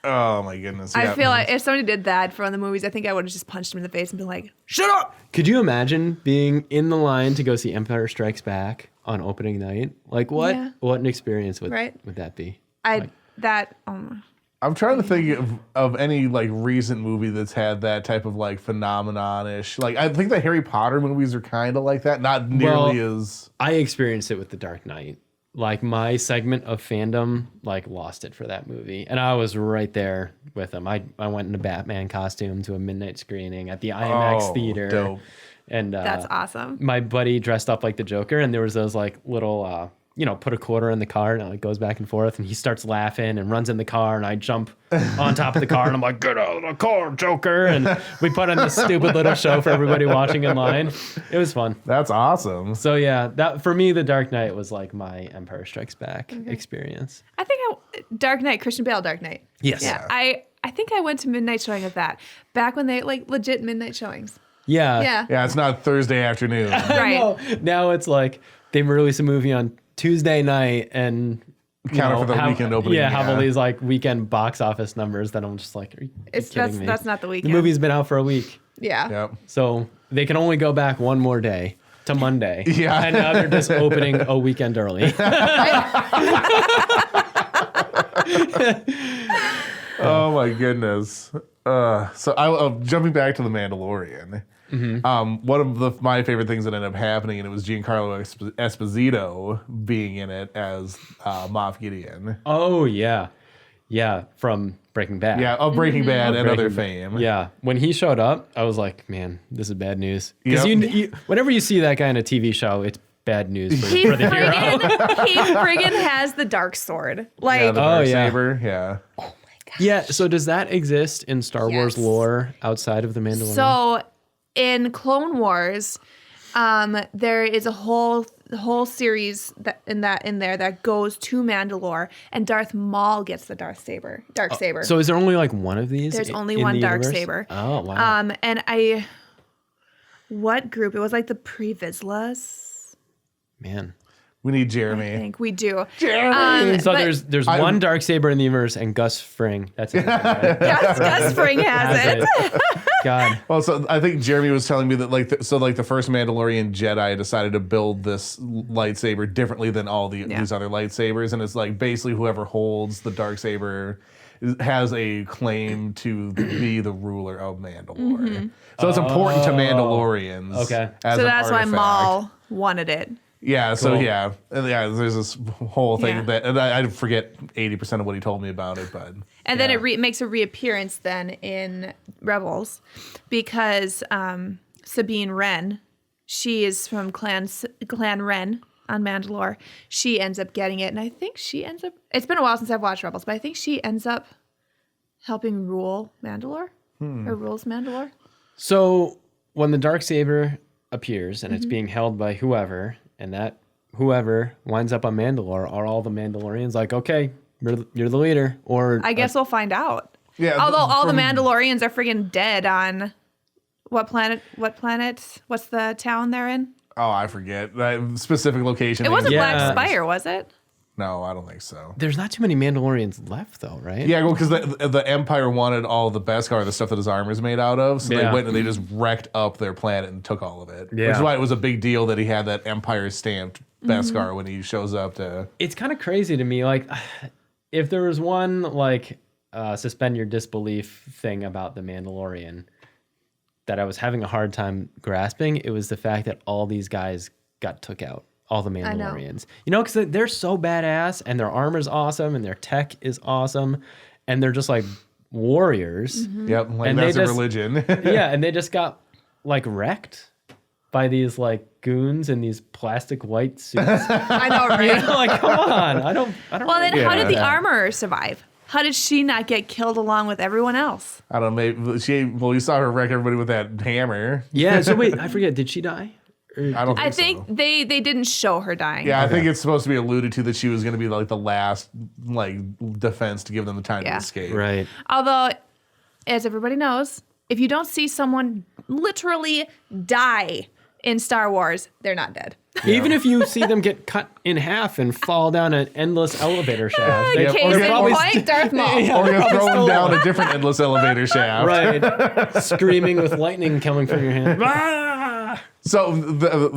[SPEAKER 3] Oh my goodness.
[SPEAKER 1] I
[SPEAKER 3] yeah.
[SPEAKER 1] feel like if somebody did that for one of the movies, I think I would have just punched him in the face and been like, "Shut up!"
[SPEAKER 2] Could you imagine being in the line to go see Empire Strikes Back on opening night? Like what?
[SPEAKER 1] Yeah.
[SPEAKER 2] What an experience would
[SPEAKER 1] Right.
[SPEAKER 2] that be?
[SPEAKER 3] I'm trying to think of any like recent movie that's had that type of like phenomenon-ish. Like I think the Harry Potter movies are kind of like that. Not nearly as.
[SPEAKER 2] I experienced it with The Dark Knight. Like my segment of fandom, like lost it for that movie, and I was right there with them. I went in a Batman costume to a midnight screening at the IMAX theater,
[SPEAKER 3] Dope.
[SPEAKER 2] and
[SPEAKER 1] That's awesome.
[SPEAKER 2] my buddy dressed up like the Joker, and there was those like little, put a quarter in the car, and it like goes back and forth, and he starts laughing and runs in the car, and I jump on top of the car, and I'm like, "Get out of the car, Joker!" And we put on this stupid little show for everybody watching in line. It was fun.
[SPEAKER 3] That's awesome.
[SPEAKER 2] So yeah, that for me, The Dark Knight was like my Empire Strikes Back experience.
[SPEAKER 1] I think Dark Knight, Christian Bale, Dark Knight.
[SPEAKER 2] Yes.
[SPEAKER 1] Yeah. I think I went to midnight showing of that back when they like legit midnight showings.
[SPEAKER 2] Yeah.
[SPEAKER 1] Yeah.
[SPEAKER 3] Yeah, it's not Thursday afternoon.
[SPEAKER 1] Right.
[SPEAKER 2] No, now it's like they release a movie on Tuesday night and
[SPEAKER 3] Counter for the
[SPEAKER 2] have-
[SPEAKER 3] weekend opening.
[SPEAKER 2] Yeah, have all these like weekend box office numbers that I'm just like, are you kidding me?
[SPEAKER 1] That's not the
[SPEAKER 2] The
[SPEAKER 1] weekend.
[SPEAKER 2] movie's been out for a week,
[SPEAKER 1] Yeah.
[SPEAKER 3] Yep.
[SPEAKER 2] so they can only go back one more day to Monday.
[SPEAKER 3] Yeah.
[SPEAKER 2] And now they're just opening a weekend early.
[SPEAKER 3] Oh my goodness. So jumping back to the Mandalorian. One of my favorite things that ended up happening, and it was Giancarlo Esposito being in it as Moff Gideon.
[SPEAKER 2] Oh yeah, yeah, from Breaking Bad.
[SPEAKER 3] Yeah, of Breaking Bad and other
[SPEAKER 2] Breaking
[SPEAKER 3] fame.
[SPEAKER 2] Yeah, when he showed up, I was like, man, this is bad news. Because
[SPEAKER 3] Yep.
[SPEAKER 2] whenever you see that guy in a TV show, it's bad news for,
[SPEAKER 1] He
[SPEAKER 2] for the hero.
[SPEAKER 1] friggin' has the dark sword. Like,
[SPEAKER 3] Yeah, the dark
[SPEAKER 2] yeah.
[SPEAKER 3] saber. Yeah.
[SPEAKER 2] Yeah, so does that exist in Star Wars
[SPEAKER 1] Yes.
[SPEAKER 2] lore outside of the Mandalorian?
[SPEAKER 1] so in Clone Wars, there is a whole series in there that goes to Mandalore, and Darth Maul gets the dark saber.
[SPEAKER 2] So is there only like one of these?
[SPEAKER 1] There's only
[SPEAKER 2] in
[SPEAKER 1] one
[SPEAKER 2] the
[SPEAKER 1] dark
[SPEAKER 2] universe?
[SPEAKER 1] saber.
[SPEAKER 2] Oh wow.
[SPEAKER 1] And what group? It was like the Pre-Vizslas.
[SPEAKER 2] Man.
[SPEAKER 3] We need
[SPEAKER 1] I
[SPEAKER 3] Jeremy.
[SPEAKER 1] think we do.
[SPEAKER 3] Jeremy.
[SPEAKER 2] So
[SPEAKER 1] but-
[SPEAKER 2] there's one dark saber in the universe and Gus Fring. That's it. Right?
[SPEAKER 1] Gus Fring has it.
[SPEAKER 2] That's it. God.
[SPEAKER 3] Well, so I think Jeremy was telling me that the first Mandalorian Jedi decided to build this lightsaber differently than all these other lightsabers, and it's like basically whoever holds the dark saber has a claim to be the ruler of Mandalore. So it's important to Mandalorians.
[SPEAKER 2] Okay.
[SPEAKER 3] as
[SPEAKER 1] So
[SPEAKER 3] an
[SPEAKER 1] that's why
[SPEAKER 3] artifact.
[SPEAKER 1] Maul wanted it.
[SPEAKER 3] Yeah. So
[SPEAKER 2] Cool.
[SPEAKER 3] yeah, there's this whole thing
[SPEAKER 1] Yeah.
[SPEAKER 3] that, and I forget 80% of what he told me about it, but
[SPEAKER 1] And then it makes a reappearance then in Rebels because Sabine Wren, she is from Clan Wren on Mandalore. She ends up getting it, and I think she ends up. It's been a while since I've watched Rebels, but I think she ends up helping rule Mandalore or rules Mandalore.
[SPEAKER 2] So when the dark saber appears and it's being held by whoever, and that whoever winds up on Mandalore, are all the Mandalorians like, okay, you're the leader? Or
[SPEAKER 1] I guess we'll find out.
[SPEAKER 3] yeah.
[SPEAKER 1] Although all the Mandalorians are friggin' dead on what planet? What's the town they're in?
[SPEAKER 3] Oh, I forget that specific location.
[SPEAKER 1] It wasn't
[SPEAKER 2] Yeah.
[SPEAKER 1] Black Spire, was it?
[SPEAKER 3] No, I don't think so.
[SPEAKER 2] there's not too many Mandalorians left though, right?
[SPEAKER 3] Yeah, well, because the Empire wanted all the Beskar, the stuff that his armor is made out of, so they
[SPEAKER 2] Yeah.
[SPEAKER 3] went and they just wrecked up their planet and took all of it. Which
[SPEAKER 2] Yeah.
[SPEAKER 3] is why it was a big deal that he had that Empire stamped Beskar when he shows up to.
[SPEAKER 2] It's kind of crazy to me. Like, if there was one like suspend your disbelief thing about the Mandalorian that I was having a hard time grasping, it was the fact that all these guys got took out. All the Mandalorians, because they're so badass and their armor's awesome and their tech is awesome, and they're just like warriors.
[SPEAKER 3] Yep, like
[SPEAKER 2] And
[SPEAKER 3] that's
[SPEAKER 2] they
[SPEAKER 3] a
[SPEAKER 2] just-
[SPEAKER 3] religion.
[SPEAKER 2] Yeah, and they just got like wrecked by these like goons in these plastic white suits.
[SPEAKER 1] I know, right?
[SPEAKER 2] Like, come on, I don't.
[SPEAKER 1] Well, then how did the
[SPEAKER 3] Yeah.
[SPEAKER 1] armorer survive? How did she not get killed along with everyone else?
[SPEAKER 3] I don't know. Maybe you saw her wreck everybody with that hammer.
[SPEAKER 2] Yeah. So wait, I forget. Did she die?
[SPEAKER 3] I don't think
[SPEAKER 1] I think
[SPEAKER 3] so.
[SPEAKER 1] they didn't show her dying.
[SPEAKER 3] Yeah, I think it's supposed to be alluded to that she was going to be like the last like defense to give them the time to
[SPEAKER 1] Yeah.
[SPEAKER 3] escape.
[SPEAKER 2] Right.
[SPEAKER 1] Although, as everybody knows, if you don't see someone literally die in Star Wars, they're not dead.
[SPEAKER 2] Even if you see them get cut in half and fall down an endless elevator shaft,
[SPEAKER 3] Yeah,
[SPEAKER 1] Case
[SPEAKER 3] or
[SPEAKER 1] in
[SPEAKER 3] get-
[SPEAKER 1] point, Darth Maul.
[SPEAKER 3] Or you're throwing down a different endless elevator shaft.
[SPEAKER 2] right, screaming with lightning coming from your hand.
[SPEAKER 3] So,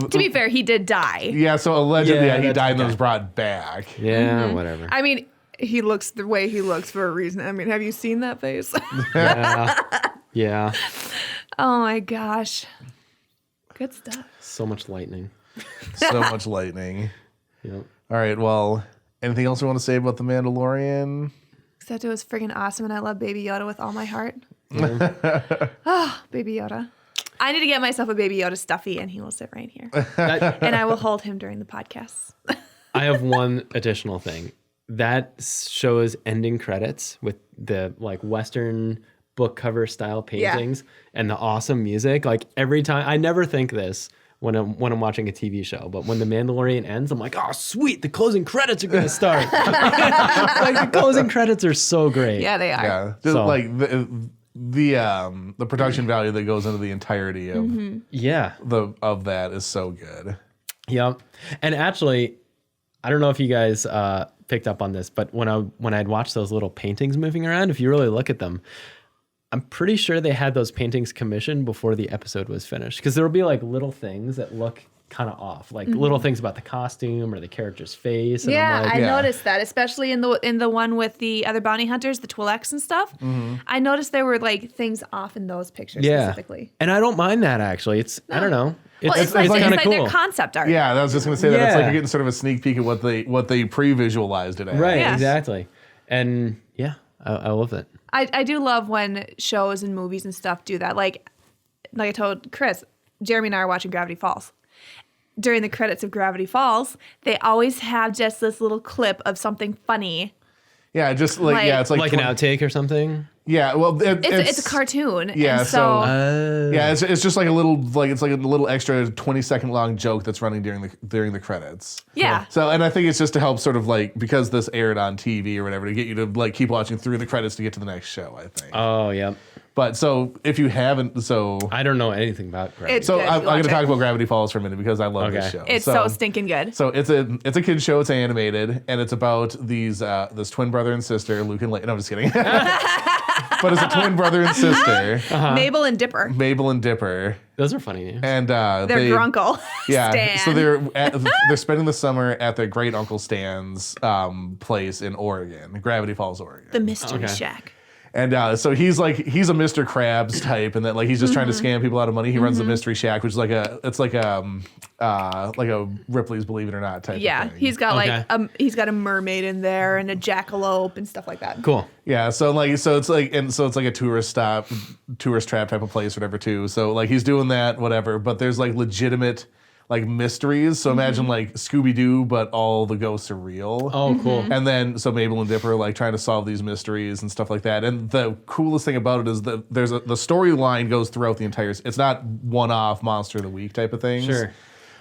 [SPEAKER 1] To be fair, he did die.
[SPEAKER 3] yeah, so allegedly
[SPEAKER 2] Yeah,
[SPEAKER 3] he
[SPEAKER 2] that's
[SPEAKER 3] died and
[SPEAKER 2] okay.
[SPEAKER 3] was brought back.
[SPEAKER 2] Yeah, whatever.
[SPEAKER 1] I mean, he looks the way he looks for a reason. I mean, have you seen that face?
[SPEAKER 2] Yeah,
[SPEAKER 1] Oh my gosh. Good stuff.
[SPEAKER 2] so much lightning.
[SPEAKER 3] So much lightning.
[SPEAKER 2] Yep.
[SPEAKER 3] All right, well, anything else you want to say about The Mandalorian?
[SPEAKER 1] Except it was friggin' awesome and I love Baby Yoda with all my heart. Oh, Baby Yoda. I need to get myself a Baby Yoda stuffy and he will sit right here. And I will hold him during the podcasts.
[SPEAKER 2] I have one additional thing. That show's ending credits with the like Western book cover style paintings and the awesome music. Like every time, I never think this when I'm watching a TV show, but when The Mandalorian ends, I'm like, oh sweet, the closing credits are gonna start. Like the closing credits are so great.
[SPEAKER 1] Yeah, they are.
[SPEAKER 3] Yeah, just
[SPEAKER 2] So-
[SPEAKER 3] like the production value that goes into the entirety of
[SPEAKER 2] Yeah.
[SPEAKER 3] of that is so good.
[SPEAKER 2] Yep. And actually, I don't know if you guys picked up on this, but when I'd watched those little paintings moving around, if you really look at them, I'm pretty sure they had those paintings commissioned before the episode was finished. Because there'll be like little things that look kind of off, like little things about the costume or the character's face. And
[SPEAKER 1] Yeah,
[SPEAKER 2] I'm like,
[SPEAKER 1] I
[SPEAKER 3] Yeah.
[SPEAKER 1] noticed that, especially in the one with the other bounty hunters, the Twi'leks and stuff. I noticed there were like things off in those pictures
[SPEAKER 2] yeah.
[SPEAKER 1] specifically.
[SPEAKER 2] And I don't mind that actually. It's I don't know.
[SPEAKER 1] Well, it's
[SPEAKER 3] like
[SPEAKER 1] like
[SPEAKER 2] kind of cool.
[SPEAKER 1] their concept art.
[SPEAKER 3] Yeah, I was just gonna say that it's like
[SPEAKER 2] Yeah.
[SPEAKER 3] you're getting sort of a sneak peek at what they pre-visualized it as.
[SPEAKER 2] Right,
[SPEAKER 1] Yes.
[SPEAKER 2] exactly. And yeah, I love it.
[SPEAKER 1] I do love when shows and movies and stuff do that. Like I told Chris, Jeremy and I are watching Gravity Falls. During the credits of Gravity Falls, they always have just this little clip of something funny.
[SPEAKER 3] Yeah, just like yeah, it's like
[SPEAKER 2] Like an outtake or something.
[SPEAKER 3] Yeah, well,
[SPEAKER 1] It's a cartoon.
[SPEAKER 3] Yeah,
[SPEAKER 1] and
[SPEAKER 3] so yeah, it's just like a little extra 20-second long joke that's running during the credits.
[SPEAKER 1] Yeah.
[SPEAKER 3] So and I think it's just to help sort of like because this aired on TV or whatever to get you to like keep watching through the credits to get to the next show. I think.
[SPEAKER 2] Oh, yeah.
[SPEAKER 3] But so if you haven't,
[SPEAKER 2] I don't know anything about Gravity.
[SPEAKER 1] It's
[SPEAKER 3] so
[SPEAKER 1] good.
[SPEAKER 3] I'm
[SPEAKER 1] Watch
[SPEAKER 3] going to
[SPEAKER 1] it.
[SPEAKER 3] talk about Gravity Falls for a minute because I love this
[SPEAKER 2] Okay.
[SPEAKER 3] show.
[SPEAKER 1] It's so stinking good.
[SPEAKER 3] So it's a kid's show. It's animated, and it's about this twin brother and sister, Luke and Leia. No, I'm just kidding. But it's a twin brother and sister,
[SPEAKER 1] Mabel and Dipper.
[SPEAKER 3] Mabel and Dipper,
[SPEAKER 2] Those are funny names.
[SPEAKER 3] and
[SPEAKER 1] They're
[SPEAKER 3] they,
[SPEAKER 1] grunkle.
[SPEAKER 3] Yeah,
[SPEAKER 1] Stan.
[SPEAKER 3] so they're spending the summer at their great uncle Stan's place in Oregon, Gravity Falls, Oregon.
[SPEAKER 1] The Mystery
[SPEAKER 2] Okay.
[SPEAKER 1] Shack.
[SPEAKER 3] And so he's a Mr. Krabs type, and that like he's just trying to scam people out of money. He runs the Mystery Shack, which is like a Ripley's Believe It or Not type.
[SPEAKER 1] Yeah,
[SPEAKER 3] of thing.
[SPEAKER 1] he's got
[SPEAKER 2] Okay.
[SPEAKER 1] he's got a mermaid in there and a jackalope and stuff like that.
[SPEAKER 2] Cool.
[SPEAKER 3] Yeah, so it's like a tourist trap type of place, whatever too. So like he's doing that, whatever. But there's like legitimate like mysteries. So imagine like Scooby Doo, but all the ghosts are real.
[SPEAKER 2] Oh, cool.
[SPEAKER 3] And then so Mabel and Dipper are like trying to solve these mysteries and stuff like that. And the coolest thing about it is that the storyline goes throughout the entire. It's not one-off Monster of the Week type of things.
[SPEAKER 2] Sure.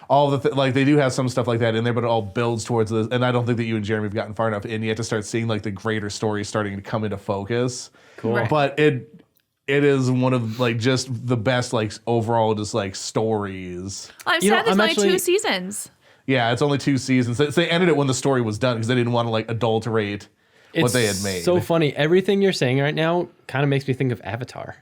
[SPEAKER 3] All like they do have some stuff like that in there, but it all builds towards this. And I don't think that you and Jeremy have gotten far enough in yet to start seeing like the greater story starting to come into focus.
[SPEAKER 2] Cool.
[SPEAKER 1] Right.
[SPEAKER 3] But it is one of like just the best like overall just like stories.
[SPEAKER 1] I'm
[SPEAKER 2] You know,
[SPEAKER 1] sad there's
[SPEAKER 2] I'm
[SPEAKER 1] only
[SPEAKER 2] actually-
[SPEAKER 1] 2 seasons.
[SPEAKER 3] Yeah, it's only 2 seasons. They ended it when the story was done because they didn't want to like adulterate what they had made.
[SPEAKER 2] So funny. Everything you're saying right now kind of makes me think of Avatar.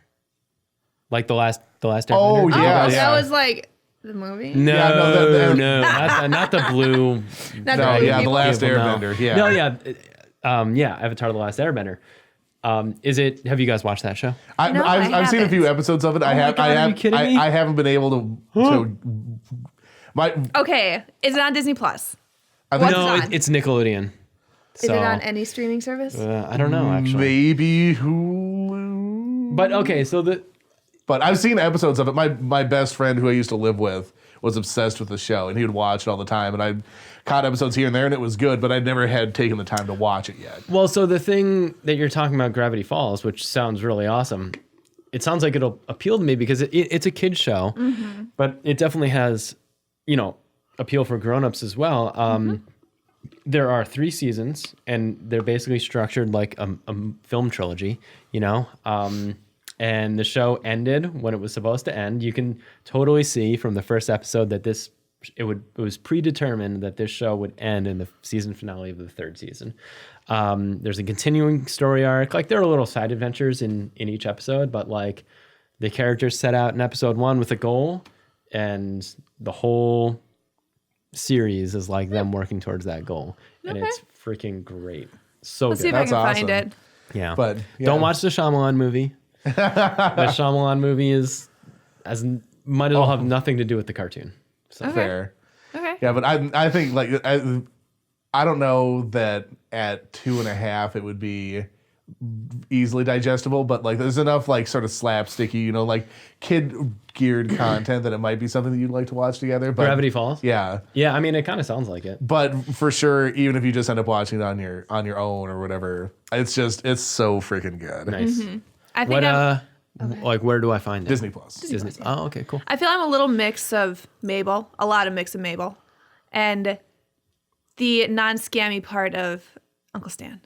[SPEAKER 2] Like the last Airbender.
[SPEAKER 3] Oh, yeah.
[SPEAKER 1] That was like the movie.
[SPEAKER 2] No,
[SPEAKER 3] Yeah, no,
[SPEAKER 2] not the blue.
[SPEAKER 1] Not
[SPEAKER 3] No,
[SPEAKER 1] the
[SPEAKER 3] yeah,
[SPEAKER 1] people.
[SPEAKER 3] the last
[SPEAKER 2] people, no.
[SPEAKER 3] Airbender. Yeah.
[SPEAKER 2] No, yeah. Avatar: The Last Airbender. Is it? Have you guys watched that show?
[SPEAKER 1] No,
[SPEAKER 3] I've seen a few
[SPEAKER 1] haven't.
[SPEAKER 3] episodes of it.
[SPEAKER 2] my God, are you kidding me?
[SPEAKER 3] I haven't been able to.
[SPEAKER 1] Okay, is it on Disney Plus?
[SPEAKER 3] I think
[SPEAKER 1] What's
[SPEAKER 2] No,
[SPEAKER 1] it on?
[SPEAKER 2] it's Nickelodeon.
[SPEAKER 1] Is it on any streaming service?
[SPEAKER 2] I don't know actually.
[SPEAKER 3] maybe Hulu.
[SPEAKER 2] But okay, so
[SPEAKER 3] But I've seen episodes of it. My best friend who I used to live with was obsessed with the show, and he would watch it all the time. And I caught episodes here and there, and it was good, but I never had taken the time to watch it yet.
[SPEAKER 2] well, so the thing that you're talking about, Gravity Falls, which sounds really awesome. It sounds like it'll appeal to me because it's a kid's show, but it definitely has appeal for grown-ups as well. There are 3 seasons, and they're basically structured like a film trilogy, and the show ended when it was supposed to end. You can totally see from the first episode that it was predetermined that this show would end in the season finale of the 3rd season. There's a continuing story arc. Like, there are little side adventures in each episode, but like the characters set out in episode 1 with a goal, and the whole series is like them working towards that goal. And it's freaking great. So
[SPEAKER 1] Let's
[SPEAKER 2] good.
[SPEAKER 1] see if I can
[SPEAKER 3] That's
[SPEAKER 1] find
[SPEAKER 3] awesome.
[SPEAKER 1] it.
[SPEAKER 2] Yeah.
[SPEAKER 3] But
[SPEAKER 2] Don't watch the Shyamalan movie. The Shyamalan movie might as well have nothing to do with the cartoon. So
[SPEAKER 3] fair.
[SPEAKER 1] Okay.
[SPEAKER 3] Yeah, but I think like I don't know that at 2.5 it would be easily digestible, but like there's enough like sort of slapsticky, like kid geared content that it might be something that you'd like to watch together. But
[SPEAKER 2] Gravity Falls?
[SPEAKER 3] Yeah.
[SPEAKER 2] Yeah, I mean, it kind of sounds like it.
[SPEAKER 3] But for sure, even if you just end up watching it on your own or whatever, it's so freaking good.
[SPEAKER 2] Nice.
[SPEAKER 1] I think
[SPEAKER 2] Like, where do I find it?
[SPEAKER 3] Disney Plus.
[SPEAKER 2] Disney. Oh, okay, cool.
[SPEAKER 1] I feel I'm a little mix of Mabel, a lot of mix of Mabel, and the non-scammy part of Uncle Stan.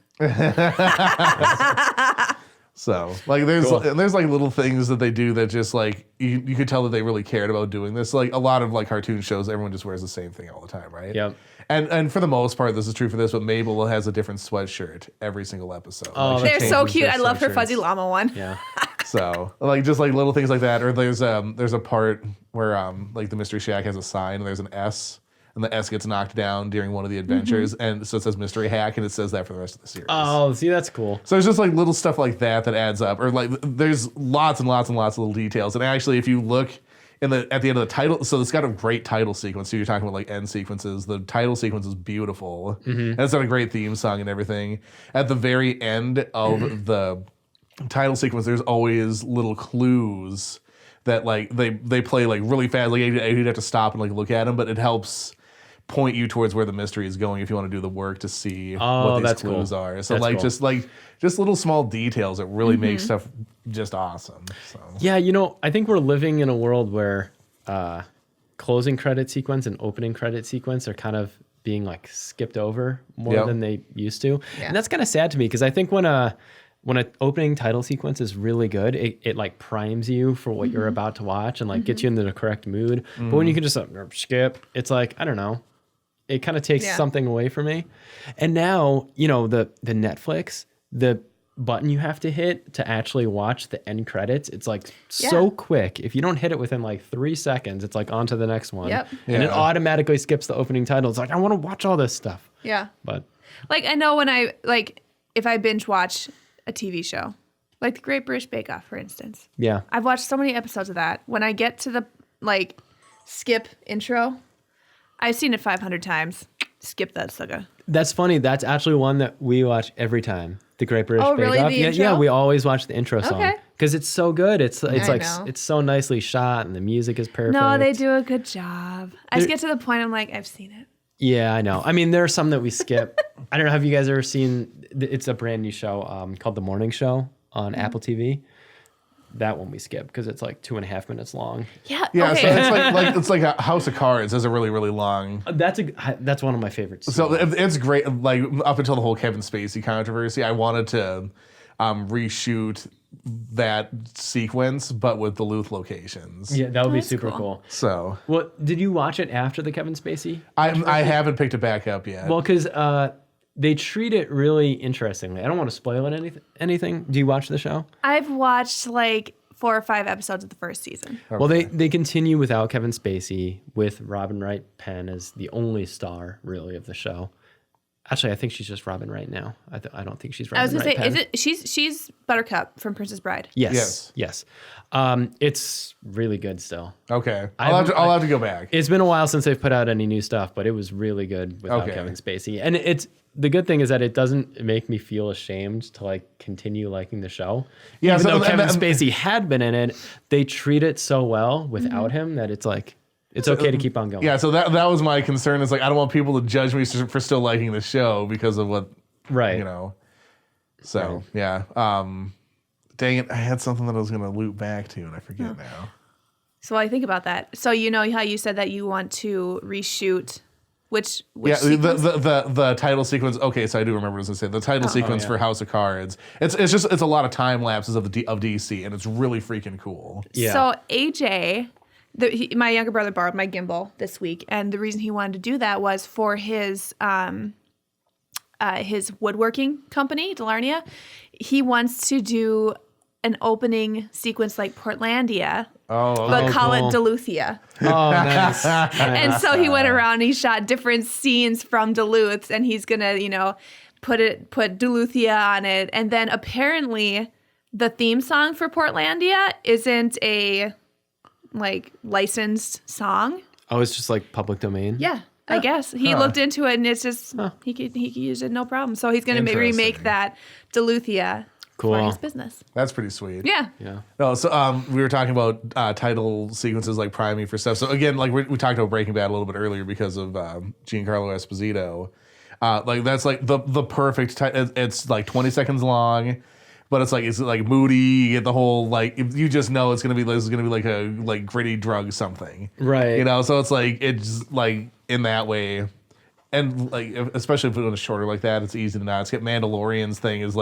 [SPEAKER 3] So like there's
[SPEAKER 2] Cool.
[SPEAKER 3] like little things that they do that just like you could tell that they really cared about doing this. Like a lot of like cartoon shows, everyone just wears the same thing all the time, right?
[SPEAKER 2] Yep.
[SPEAKER 3] And for the most part, this is true for this, but Mabel has a different sweatshirt every single episode.
[SPEAKER 2] Oh,
[SPEAKER 3] Like, she
[SPEAKER 1] They're so
[SPEAKER 3] changes
[SPEAKER 1] cute.
[SPEAKER 3] their
[SPEAKER 1] I love her
[SPEAKER 3] sweatshirts.
[SPEAKER 1] fuzzy llama one.
[SPEAKER 2] Yeah.
[SPEAKER 3] So like just like little things like that. Or there's a part where like the Mystery Shack has a sign and there's an S. And the S gets knocked down during one of the adventures, and so it says Mystery Hack, and it says that for the rest of the series.
[SPEAKER 2] Oh, see, that's cool.
[SPEAKER 3] So it's just like little stuff like that adds up, or like there's lots and lots and lots of little details. And actually, if you look at the end of the title, so it's got a great title sequence. So you're talking about like end sequences. The title sequence is beautiful, and it's got a great theme song and everything. At the very end of the title sequence, there's always little clues that like they play like really fast. Like you'd have to stop and like look at them, but it helps point you towards where the mystery is going if you want to do the work to see what these
[SPEAKER 2] that's
[SPEAKER 3] clues
[SPEAKER 2] cool.
[SPEAKER 3] are. So
[SPEAKER 2] That's
[SPEAKER 3] like
[SPEAKER 2] cool.
[SPEAKER 3] just little small details that really make stuff just awesome. So
[SPEAKER 2] Yeah, I think we're living in a world where closing credit sequence and opening credit sequence are kind of being like skipped over more than they used to.
[SPEAKER 1] Yeah.
[SPEAKER 2] And that's kind of sad to me because I think when an opening title sequence is really good, it like primes you for what you're about to watch and like gets you into the correct mood. But when you can just skip, it's like, I don't know. It kind of takes something away from me. And now, the Netflix, the button you have to hit to actually watch the end credits, it's like so quick. If you don't hit it within like 3 seconds, it's like on to the next one.
[SPEAKER 1] Yep.
[SPEAKER 2] And it
[SPEAKER 3] Yeah.
[SPEAKER 2] automatically skips the opening title. It's like, I want to watch all this stuff.
[SPEAKER 1] Yeah.
[SPEAKER 2] But
[SPEAKER 1] Like, I know when if I binge watch a TV show, like The Great British Bake Off, for instance.
[SPEAKER 2] yeah.
[SPEAKER 1] I've watched so many episodes of that. When I get to the skip intro, I've seen it 500 times. Skip that sucker.
[SPEAKER 2] That's funny. That's actually one that we watch every time. The Great British
[SPEAKER 1] Oh,
[SPEAKER 2] Bake
[SPEAKER 1] really?
[SPEAKER 2] Off.
[SPEAKER 1] The
[SPEAKER 2] Yeah,
[SPEAKER 1] intro?
[SPEAKER 2] yeah, we always watch the intro song
[SPEAKER 1] Okay.
[SPEAKER 2] because it's so good. It's
[SPEAKER 1] I
[SPEAKER 2] like
[SPEAKER 1] know.
[SPEAKER 2] it's so nicely shot and the music is perfect.
[SPEAKER 1] No, they do a good job. I just get to the point I'm like, I've seen it.
[SPEAKER 2] Yeah, I know. I mean, there are some that we skip. I don't know. Have you guys ever seen? It's a brand new show called The Morning Show on Apple TV. That one we skip because it's like 2.5 minutes long.
[SPEAKER 1] Yeah.
[SPEAKER 3] yeah,
[SPEAKER 1] Okay.
[SPEAKER 3] so it's like a House of Cards is a really really long.
[SPEAKER 2] That's one of my favorites.
[SPEAKER 3] So it's great. Like up until the whole Kevin Spacey controversy, I wanted to reshoot that sequence, but with Duluth locations.
[SPEAKER 2] Yeah, that would be
[SPEAKER 1] That's
[SPEAKER 2] super
[SPEAKER 1] cool.
[SPEAKER 2] cool.
[SPEAKER 3] So
[SPEAKER 2] Well, did you watch it after the Kevin Spacey?
[SPEAKER 3] I haven't picked it back up yet.
[SPEAKER 2] Well, because they treat it really interestingly. I don't want to spoil it anything. Do you watch the show?
[SPEAKER 1] I've watched like 4 or 5 episodes of the first season.
[SPEAKER 2] Well, they continue without Kevin Spacey with Robin Wright Penn as the only star really of the show. Actually, I think she's just Robin Wright now. I don't think she's Robin
[SPEAKER 1] I was gonna
[SPEAKER 2] Wright
[SPEAKER 1] say,
[SPEAKER 2] Penn.
[SPEAKER 1] is it? She's Buttercup from Princess Bride.
[SPEAKER 2] Yes. It's really good still.
[SPEAKER 3] Okay,
[SPEAKER 2] I've-
[SPEAKER 3] I'll have to go back.
[SPEAKER 2] It's been a while since they've put out any new stuff, but it was really good without
[SPEAKER 3] Okay.
[SPEAKER 2] Kevin Spacey. And the good thing is that it doesn't make me feel ashamed to like continue liking the show.
[SPEAKER 3] Yeah,
[SPEAKER 2] Even
[SPEAKER 3] so-
[SPEAKER 2] though
[SPEAKER 3] and-
[SPEAKER 2] Kevin
[SPEAKER 3] and-
[SPEAKER 2] Spacey had been in it, they treat it so well without him that it's like it's okay to keep on going.
[SPEAKER 3] Yeah, so that was my concern. Is like I don't want people to judge me for still liking the show because of what
[SPEAKER 2] Right.
[SPEAKER 3] So yeah, dang it, I had something that I was gonna loop back to and I forget now.
[SPEAKER 1] So I think about that. So you know how you said that you want to reshoot which
[SPEAKER 3] yeah,
[SPEAKER 1] sequence?
[SPEAKER 3] the title sequence. Okay, so I do remember what I was going to say. The title sequence for House of Cards. It's a lot of time lapses of DC, and it's really freaking cool.
[SPEAKER 2] Yeah.
[SPEAKER 1] So AJ, my younger brother borrowed my gimbal this week, and the reason he wanted to do that was for his woodworking company, Delarnia. He wants to do an opening sequence like Portlandia, but call it Duluthia.
[SPEAKER 2] Oh, nice.
[SPEAKER 1] And so he went around and he shot different scenes from Duluth, and he's gonna, put Duluthia on it. And then apparently the theme song for Portlandia isn't a licensed song.
[SPEAKER 2] Oh, it's just like public domain?
[SPEAKER 1] Yeah. I guess he looked into it, and it's just he could use it no problem. So he's gonna remake that Duluthia for his business.
[SPEAKER 3] That's pretty sweet.
[SPEAKER 1] Yeah.
[SPEAKER 2] Yeah.
[SPEAKER 3] No, so we were talking about title sequences like priming for stuff. So again, like we talked about Breaking Bad a little bit earlier because of Giancarlo Esposito. That's like the perfect. It's like 20 seconds long, but it's like moody. You get the whole you just know this is gonna be like a gritty drug something,
[SPEAKER 2] Right.
[SPEAKER 3] So it's in that way. And especially if it's a shorter like that, it's easy to not skip. Mandalorian's thing is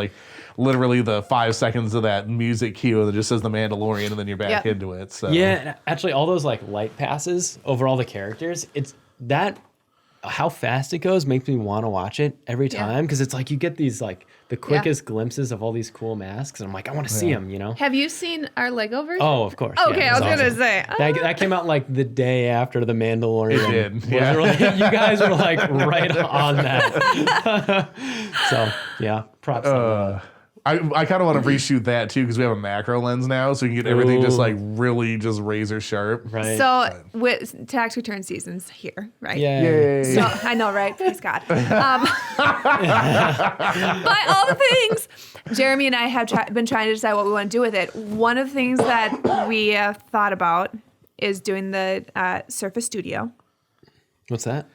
[SPEAKER 3] literally the 5 seconds of that music cue that just says the Mandalorian, and then you're back into it. So
[SPEAKER 2] Yeah, and actually all those light passes over all the characters, it's that how fast it goes makes me want to watch it every time, because it's you get these the quickest glimpses of all these cool masks, and I'm I want to see them,
[SPEAKER 1] Have you seen our Lego version?
[SPEAKER 2] Oh, of course.
[SPEAKER 1] Okay,
[SPEAKER 2] yeah,
[SPEAKER 1] I was
[SPEAKER 2] awesome.
[SPEAKER 1] gonna say
[SPEAKER 2] That came out the day after the Mandalorian.
[SPEAKER 3] It did.
[SPEAKER 2] You guys were right on that. So yeah, props. On
[SPEAKER 3] I kind of want to reshoot that too, because we have a macro lens now, so you can get everything just really just razor sharp.
[SPEAKER 1] Right. So with tax return season's here, right?
[SPEAKER 2] Yay.
[SPEAKER 1] So I know, right? Praise God. But all the things, Jeremy and I have been trying to decide what we want to do with it. One of the things that we have thought about is doing the Surface Studio.
[SPEAKER 2] What's that?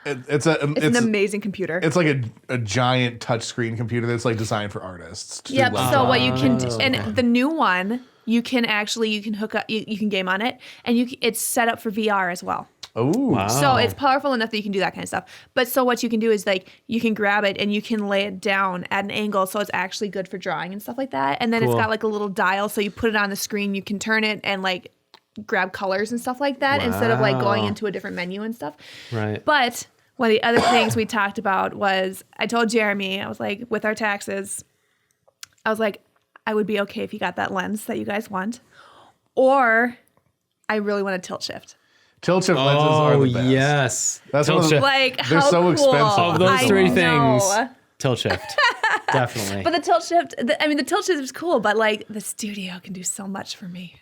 [SPEAKER 3] It's
[SPEAKER 1] an amazing computer.
[SPEAKER 3] It's like a giant touchscreen computer that's designed for artists.
[SPEAKER 1] Yep. So what you can do, and the new one, you can hook up, you can game on it, and it's set up for VR as well.
[SPEAKER 3] Oh, wow.
[SPEAKER 1] So it's powerful enough that you can do that kind of stuff. But so what you can do is you can grab it and you can lay it down at an angle, so it's actually good for drawing and stuff like that. And then it's got a little dial, so you put it on the screen, you can turn it and grab colors and stuff like that instead of going into a different menu and stuff.
[SPEAKER 2] Right.
[SPEAKER 1] But one of the other things we talked about was, I told Jeremy, I was with our taxes, I was I would be okay if you got that lens that you guys want, or I really want a tilt shift.
[SPEAKER 3] Tilt shift lenses are the best.
[SPEAKER 2] Yes.
[SPEAKER 3] That's
[SPEAKER 2] tilt shift.
[SPEAKER 3] They're so expensive.
[SPEAKER 2] Of those three things,
[SPEAKER 1] know.
[SPEAKER 2] tilt shift. Definitely.
[SPEAKER 1] But the tilt shift, the tilt shift is cool, but the studio can do so much for me.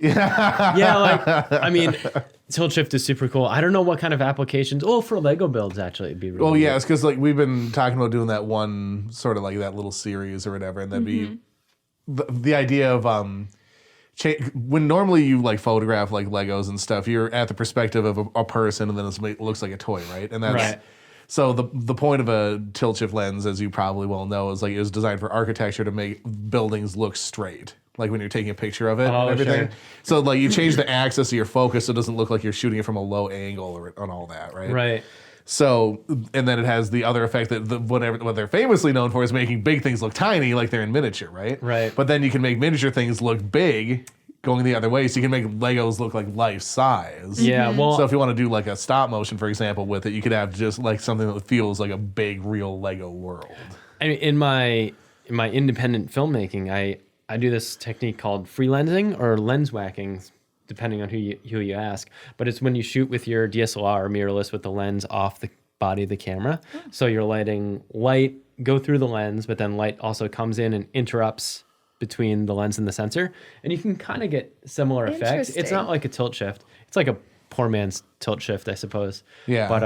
[SPEAKER 2] Tilt shift is super cool. I don't know what kind of applications. Oh, for Lego builds, actually, it'd be really
[SPEAKER 3] Well, yeah,
[SPEAKER 2] good.
[SPEAKER 3] it's because we've been talking about doing that one sort of that little series or whatever, and that'd be the idea of when normally you photograph Legos and stuff, you're at the perspective of a person, and then it looks like a toy, right? And that's
[SPEAKER 2] right.
[SPEAKER 3] So the point of a tilt shift lens, as you probably well know, is designed for architecture to make buildings look straight. When you're taking a picture of it and everything.
[SPEAKER 2] Sure.
[SPEAKER 3] So you change the axis of your focus so it doesn't look like you're shooting it from a low angle and all that, right?
[SPEAKER 2] Right.
[SPEAKER 3] So, and then it has the other effect that what they're famously known for is making big things look tiny, like they're in miniature, right?
[SPEAKER 2] Right.
[SPEAKER 3] But then you can make miniature things look big going the other way, so you can make Legos look like life size.
[SPEAKER 2] Yeah, well...
[SPEAKER 3] So if you want to do a stop motion, for example, with it, you could have just something that feels like a big, real Lego world.
[SPEAKER 2] I mean, in my independent filmmaking, I do this technique called freelensing or lens whacking, depending on who you ask. But it's when you shoot with your DSLR or mirrorless with the lens off the body of the camera. So you're letting light go through the lens, but then light also comes in and interrupts between the lens and the sensor. And you can kind of get similar effects. It's not like a tilt shift. It's like a poor man's tilt shift, I suppose.
[SPEAKER 3] Yeah.
[SPEAKER 2] But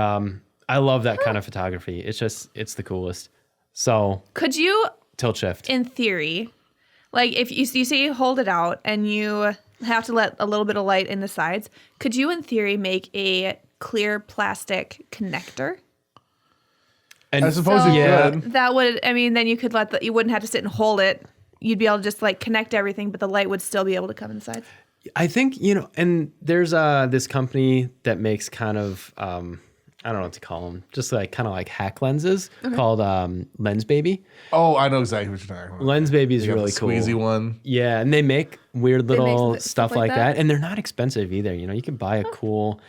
[SPEAKER 2] I love that kind of photography. It's the coolest. So
[SPEAKER 1] could you
[SPEAKER 2] tilt shift
[SPEAKER 1] in theory, if you say you hold it out and you have to let a little bit of light in the sides, could you in theory make a clear plastic connector?
[SPEAKER 2] And
[SPEAKER 3] I suppose you could.
[SPEAKER 1] That would, then you could you wouldn't have to sit and hold it. You'd be able to just connect everything, but the light would still be able to come in the sides.
[SPEAKER 2] I think, and there's this company that makes kind of, I don't know what to call them, just like kind of like hack lenses called Lens Baby.
[SPEAKER 3] Oh, I know exactly what you're talking about.
[SPEAKER 2] Lens Baby is
[SPEAKER 3] You got
[SPEAKER 2] really
[SPEAKER 3] the
[SPEAKER 2] cool.
[SPEAKER 3] squeezy one.
[SPEAKER 2] Yeah, and they make weird little
[SPEAKER 1] make
[SPEAKER 2] stuff like that, and they're not expensive either. You can buy a cool.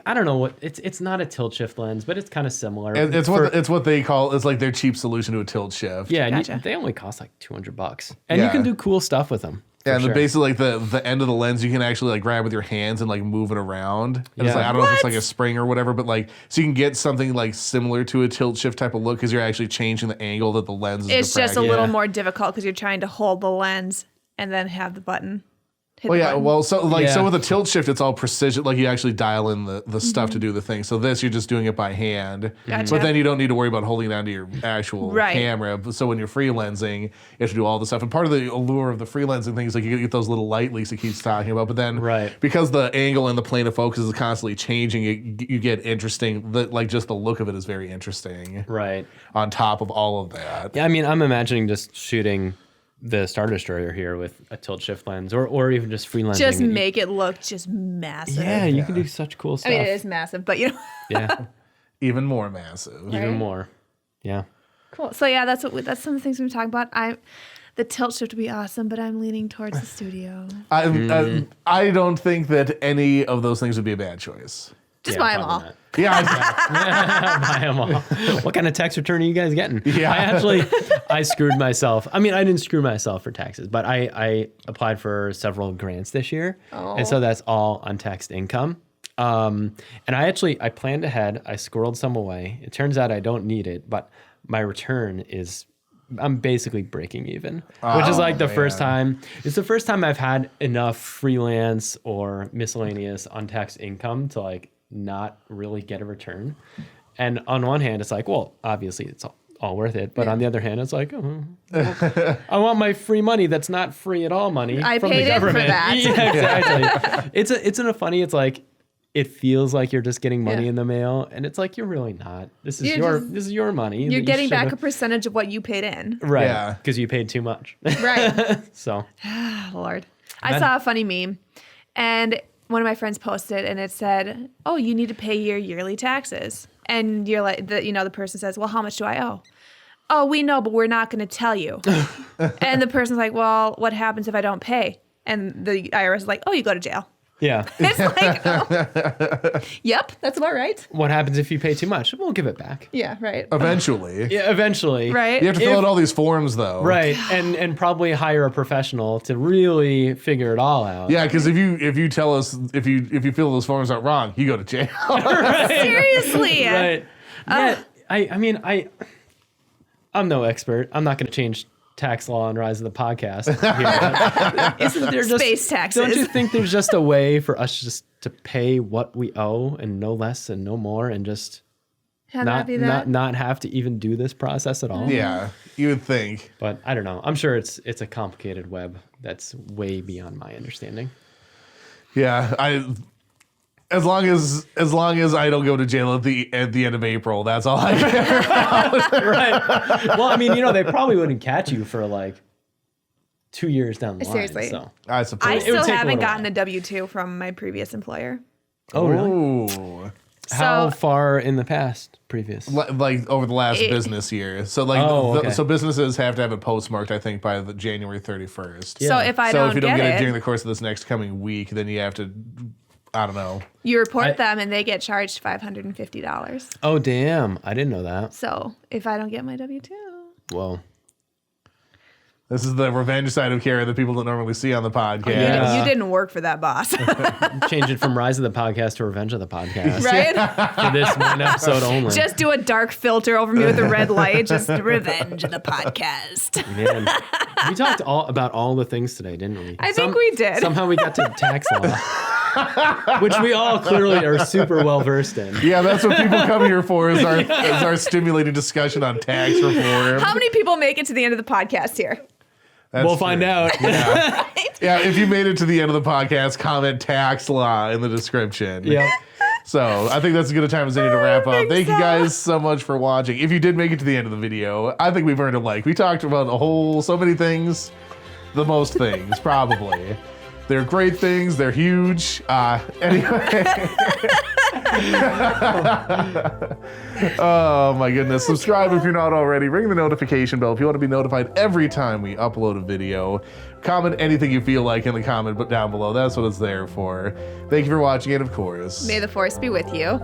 [SPEAKER 2] I don't know what it's not a tilt shift lens, but it's kind of similar.
[SPEAKER 3] It's what they call, it's like their cheap solution to a tilt shift.
[SPEAKER 2] Yeah, and
[SPEAKER 1] Gotcha.
[SPEAKER 2] they only cost like $200, and you can do cool stuff with them.
[SPEAKER 3] Yeah, and
[SPEAKER 2] sure.
[SPEAKER 3] basically like the end of the lens you can actually like grab with your hands and like move it around. And it's
[SPEAKER 2] Yeah.
[SPEAKER 3] like, I don't know if it's like a spring or whatever, but like so you can get something like similar to a tilt shift type of look because you're actually changing the angle that the lens is
[SPEAKER 1] It's just a
[SPEAKER 3] diffracting.
[SPEAKER 1] little more difficult because you're trying to hold the lens and then have the button. hit
[SPEAKER 3] Well,
[SPEAKER 1] the
[SPEAKER 3] yeah.
[SPEAKER 1] button.
[SPEAKER 3] Well, so
[SPEAKER 2] Yeah.
[SPEAKER 3] with a tilt shift, it's all precision. Like you actually dial in the stuff to do the thing. So this, you're just doing it by hand.
[SPEAKER 1] Gotcha.
[SPEAKER 3] But then you don't need to worry about holding it onto your actual
[SPEAKER 1] Right.
[SPEAKER 3] camera. So when you're freelancing, you have to do all the stuff. And part of the allure of the freelancing thing is like you get those little light leaks he keeps talking about. But then
[SPEAKER 2] Right.
[SPEAKER 3] because the angle and the plane of focus is constantly changing, you get interesting. Like just the look of it is very interesting.
[SPEAKER 2] Right.
[SPEAKER 3] On top of all of that.
[SPEAKER 2] Yeah, I mean, I'm imagining just shooting the Star Destroyer here with a tilt shift lens, or even just freelancing.
[SPEAKER 1] Just make it look just massive.
[SPEAKER 2] Yeah, you can do such cool
[SPEAKER 1] I
[SPEAKER 2] stuff.
[SPEAKER 1] mean, it is massive, but
[SPEAKER 2] Yeah,
[SPEAKER 3] Even more massive.
[SPEAKER 1] Right.
[SPEAKER 2] even more. Yeah.
[SPEAKER 1] cool. So yeah, that's some of the things we've talked about. The tilt shift would be awesome, but I'm leaning towards the studio.
[SPEAKER 3] I don't think that any of those things would be a bad choice.
[SPEAKER 1] Just
[SPEAKER 2] Yeah,
[SPEAKER 1] buy them all.
[SPEAKER 2] probably not.
[SPEAKER 3] Yeah,
[SPEAKER 2] Buy 'em all. What kind of tax return are you guys getting?
[SPEAKER 3] Yeah.
[SPEAKER 2] I screwed myself. I mean, I didn't screw myself for taxes, but I applied for several grants this year. And so that's all untaxed income. And I planned ahead. I squirreled some away. It turns out I don't need it, but my return I'm basically breaking even, which is like the first time. It's the first time I've had enough freelance or miscellaneous untaxed income to like not really get a return. And on one hand, it's like, well, obviously it's all worth it. But on the other hand, it's like, I want my free money that's not free at all money
[SPEAKER 1] I
[SPEAKER 2] from
[SPEAKER 1] paid
[SPEAKER 2] the
[SPEAKER 1] in for
[SPEAKER 2] government.
[SPEAKER 1] that.
[SPEAKER 2] Yeah, exactly. It's in a funny, it's like, it feels like you're just getting money
[SPEAKER 1] Yeah.
[SPEAKER 2] in the mail, and it's like you're really not. This is
[SPEAKER 1] You're
[SPEAKER 2] this is your money. that
[SPEAKER 1] You're
[SPEAKER 2] you
[SPEAKER 1] getting back
[SPEAKER 2] should've-
[SPEAKER 1] a percentage of what you paid in.
[SPEAKER 2] right,
[SPEAKER 3] Yeah.
[SPEAKER 2] because you paid too much.
[SPEAKER 1] Right.
[SPEAKER 2] So
[SPEAKER 1] Lord. I saw a funny meme, and one of my friends posted, and it said, "Oh, you need to pay your yearly taxes." And you're like, the person says, "Well, how much do I owe?" "Oh, we know, but we're not going to tell you." And the person's like, "Well, what happens if I don't pay?" And the IRS is like, "Oh, you go to jail."
[SPEAKER 2] yeah,
[SPEAKER 1] It's like, oh. Yep, that's about right.
[SPEAKER 2] what happens if you pay too much? We'll give it back.
[SPEAKER 1] Yeah, right.
[SPEAKER 3] Eventually.
[SPEAKER 2] Yeah, eventually.
[SPEAKER 1] Right.
[SPEAKER 3] You have to fill out all these forms though.
[SPEAKER 2] Right, and probably hire a professional to really figure it all out.
[SPEAKER 3] Yeah, because if you tell us if you fill those forms out wrong, you go to jail.
[SPEAKER 1] Seriously.
[SPEAKER 2] Right. Yeah. I mean, I'm no expert. I'm not going to change tax law and Rise of the Podcast here. Isn't there just
[SPEAKER 1] Space taxes.
[SPEAKER 2] Don't you think there's just a way for us just to pay what we owe and no less and no more and just
[SPEAKER 1] Can that be that?
[SPEAKER 2] not have to even do this process at all?
[SPEAKER 3] Yeah, you would think.
[SPEAKER 2] But I don't know. I'm sure it's a complicated web that's way beyond my understanding.
[SPEAKER 3] Yeah, as long as I don't go to jail at the end of April, that's all I care.
[SPEAKER 2] Right. Well, I mean, they probably wouldn't catch you for like 2 years down the line.
[SPEAKER 1] Seriously.
[SPEAKER 2] So.
[SPEAKER 3] I
[SPEAKER 1] I
[SPEAKER 3] suppose.
[SPEAKER 2] would
[SPEAKER 1] still
[SPEAKER 2] take a
[SPEAKER 1] haven't
[SPEAKER 2] little
[SPEAKER 1] gotten
[SPEAKER 2] while.
[SPEAKER 1] a W-2 from my previous employer.
[SPEAKER 2] Oh, really?
[SPEAKER 3] Ooh.
[SPEAKER 2] How
[SPEAKER 1] So-
[SPEAKER 2] far in the past, previous?
[SPEAKER 3] Like over the last
[SPEAKER 1] It-
[SPEAKER 3] business year. So like
[SPEAKER 2] Oh, okay.
[SPEAKER 3] so businesses have to have it postmarked, I think, by the January 31st.
[SPEAKER 2] Yeah.
[SPEAKER 1] So if I
[SPEAKER 3] So
[SPEAKER 1] don't
[SPEAKER 3] if you don't
[SPEAKER 1] get
[SPEAKER 3] get it during
[SPEAKER 1] it,
[SPEAKER 3] the course of this next coming week, then you have to, I don't know.
[SPEAKER 1] you report
[SPEAKER 2] I-
[SPEAKER 1] them and they get charged $550.
[SPEAKER 2] Oh, damn. I didn't know that.
[SPEAKER 1] So if I don't get my W-2.
[SPEAKER 2] Whoa.
[SPEAKER 3] This is the revenge side of Kara that people don't normally see on the podcast.
[SPEAKER 2] Yeah.
[SPEAKER 1] You didn't work for that boss.
[SPEAKER 2] Change it from Rise of the Podcast to Revenge of the Podcast.
[SPEAKER 1] Right?
[SPEAKER 2] For this one episode only.
[SPEAKER 1] Just do a dark filter over me with a red light. Just revenge of the podcast.
[SPEAKER 2] Man. We talked about all the things today, didn't we?
[SPEAKER 1] I think we did.
[SPEAKER 2] Somehow we got to tax law, which we all clearly are super well versed in.
[SPEAKER 3] Yeah, that's what people come here for is our stimulating discussion on tax reform.
[SPEAKER 1] How many people make it to the end of the podcast here?
[SPEAKER 3] That's
[SPEAKER 2] We'll find
[SPEAKER 3] true.
[SPEAKER 2] out.
[SPEAKER 3] Yeah. Yeah, if you made it to the end of the podcast, comment tax law in the description.
[SPEAKER 2] Yeah.
[SPEAKER 3] So I think that's as good a time as any to wrap up.
[SPEAKER 1] think
[SPEAKER 3] Thank you
[SPEAKER 1] so.
[SPEAKER 3] guys so much for watching. If you did make it to the end of the video, I think we've earned a like. We talked about so many things, the most things, probably. They're great things. They're huge. Anyway. Oh my goodness. Subscribe if you're not already. Ring the notification bell if you want to be notified every time we upload a video. Comment anything you feel like in the comment down below. That's what it's there for. Thank you for watching, and of course,
[SPEAKER 1] May the force be with you.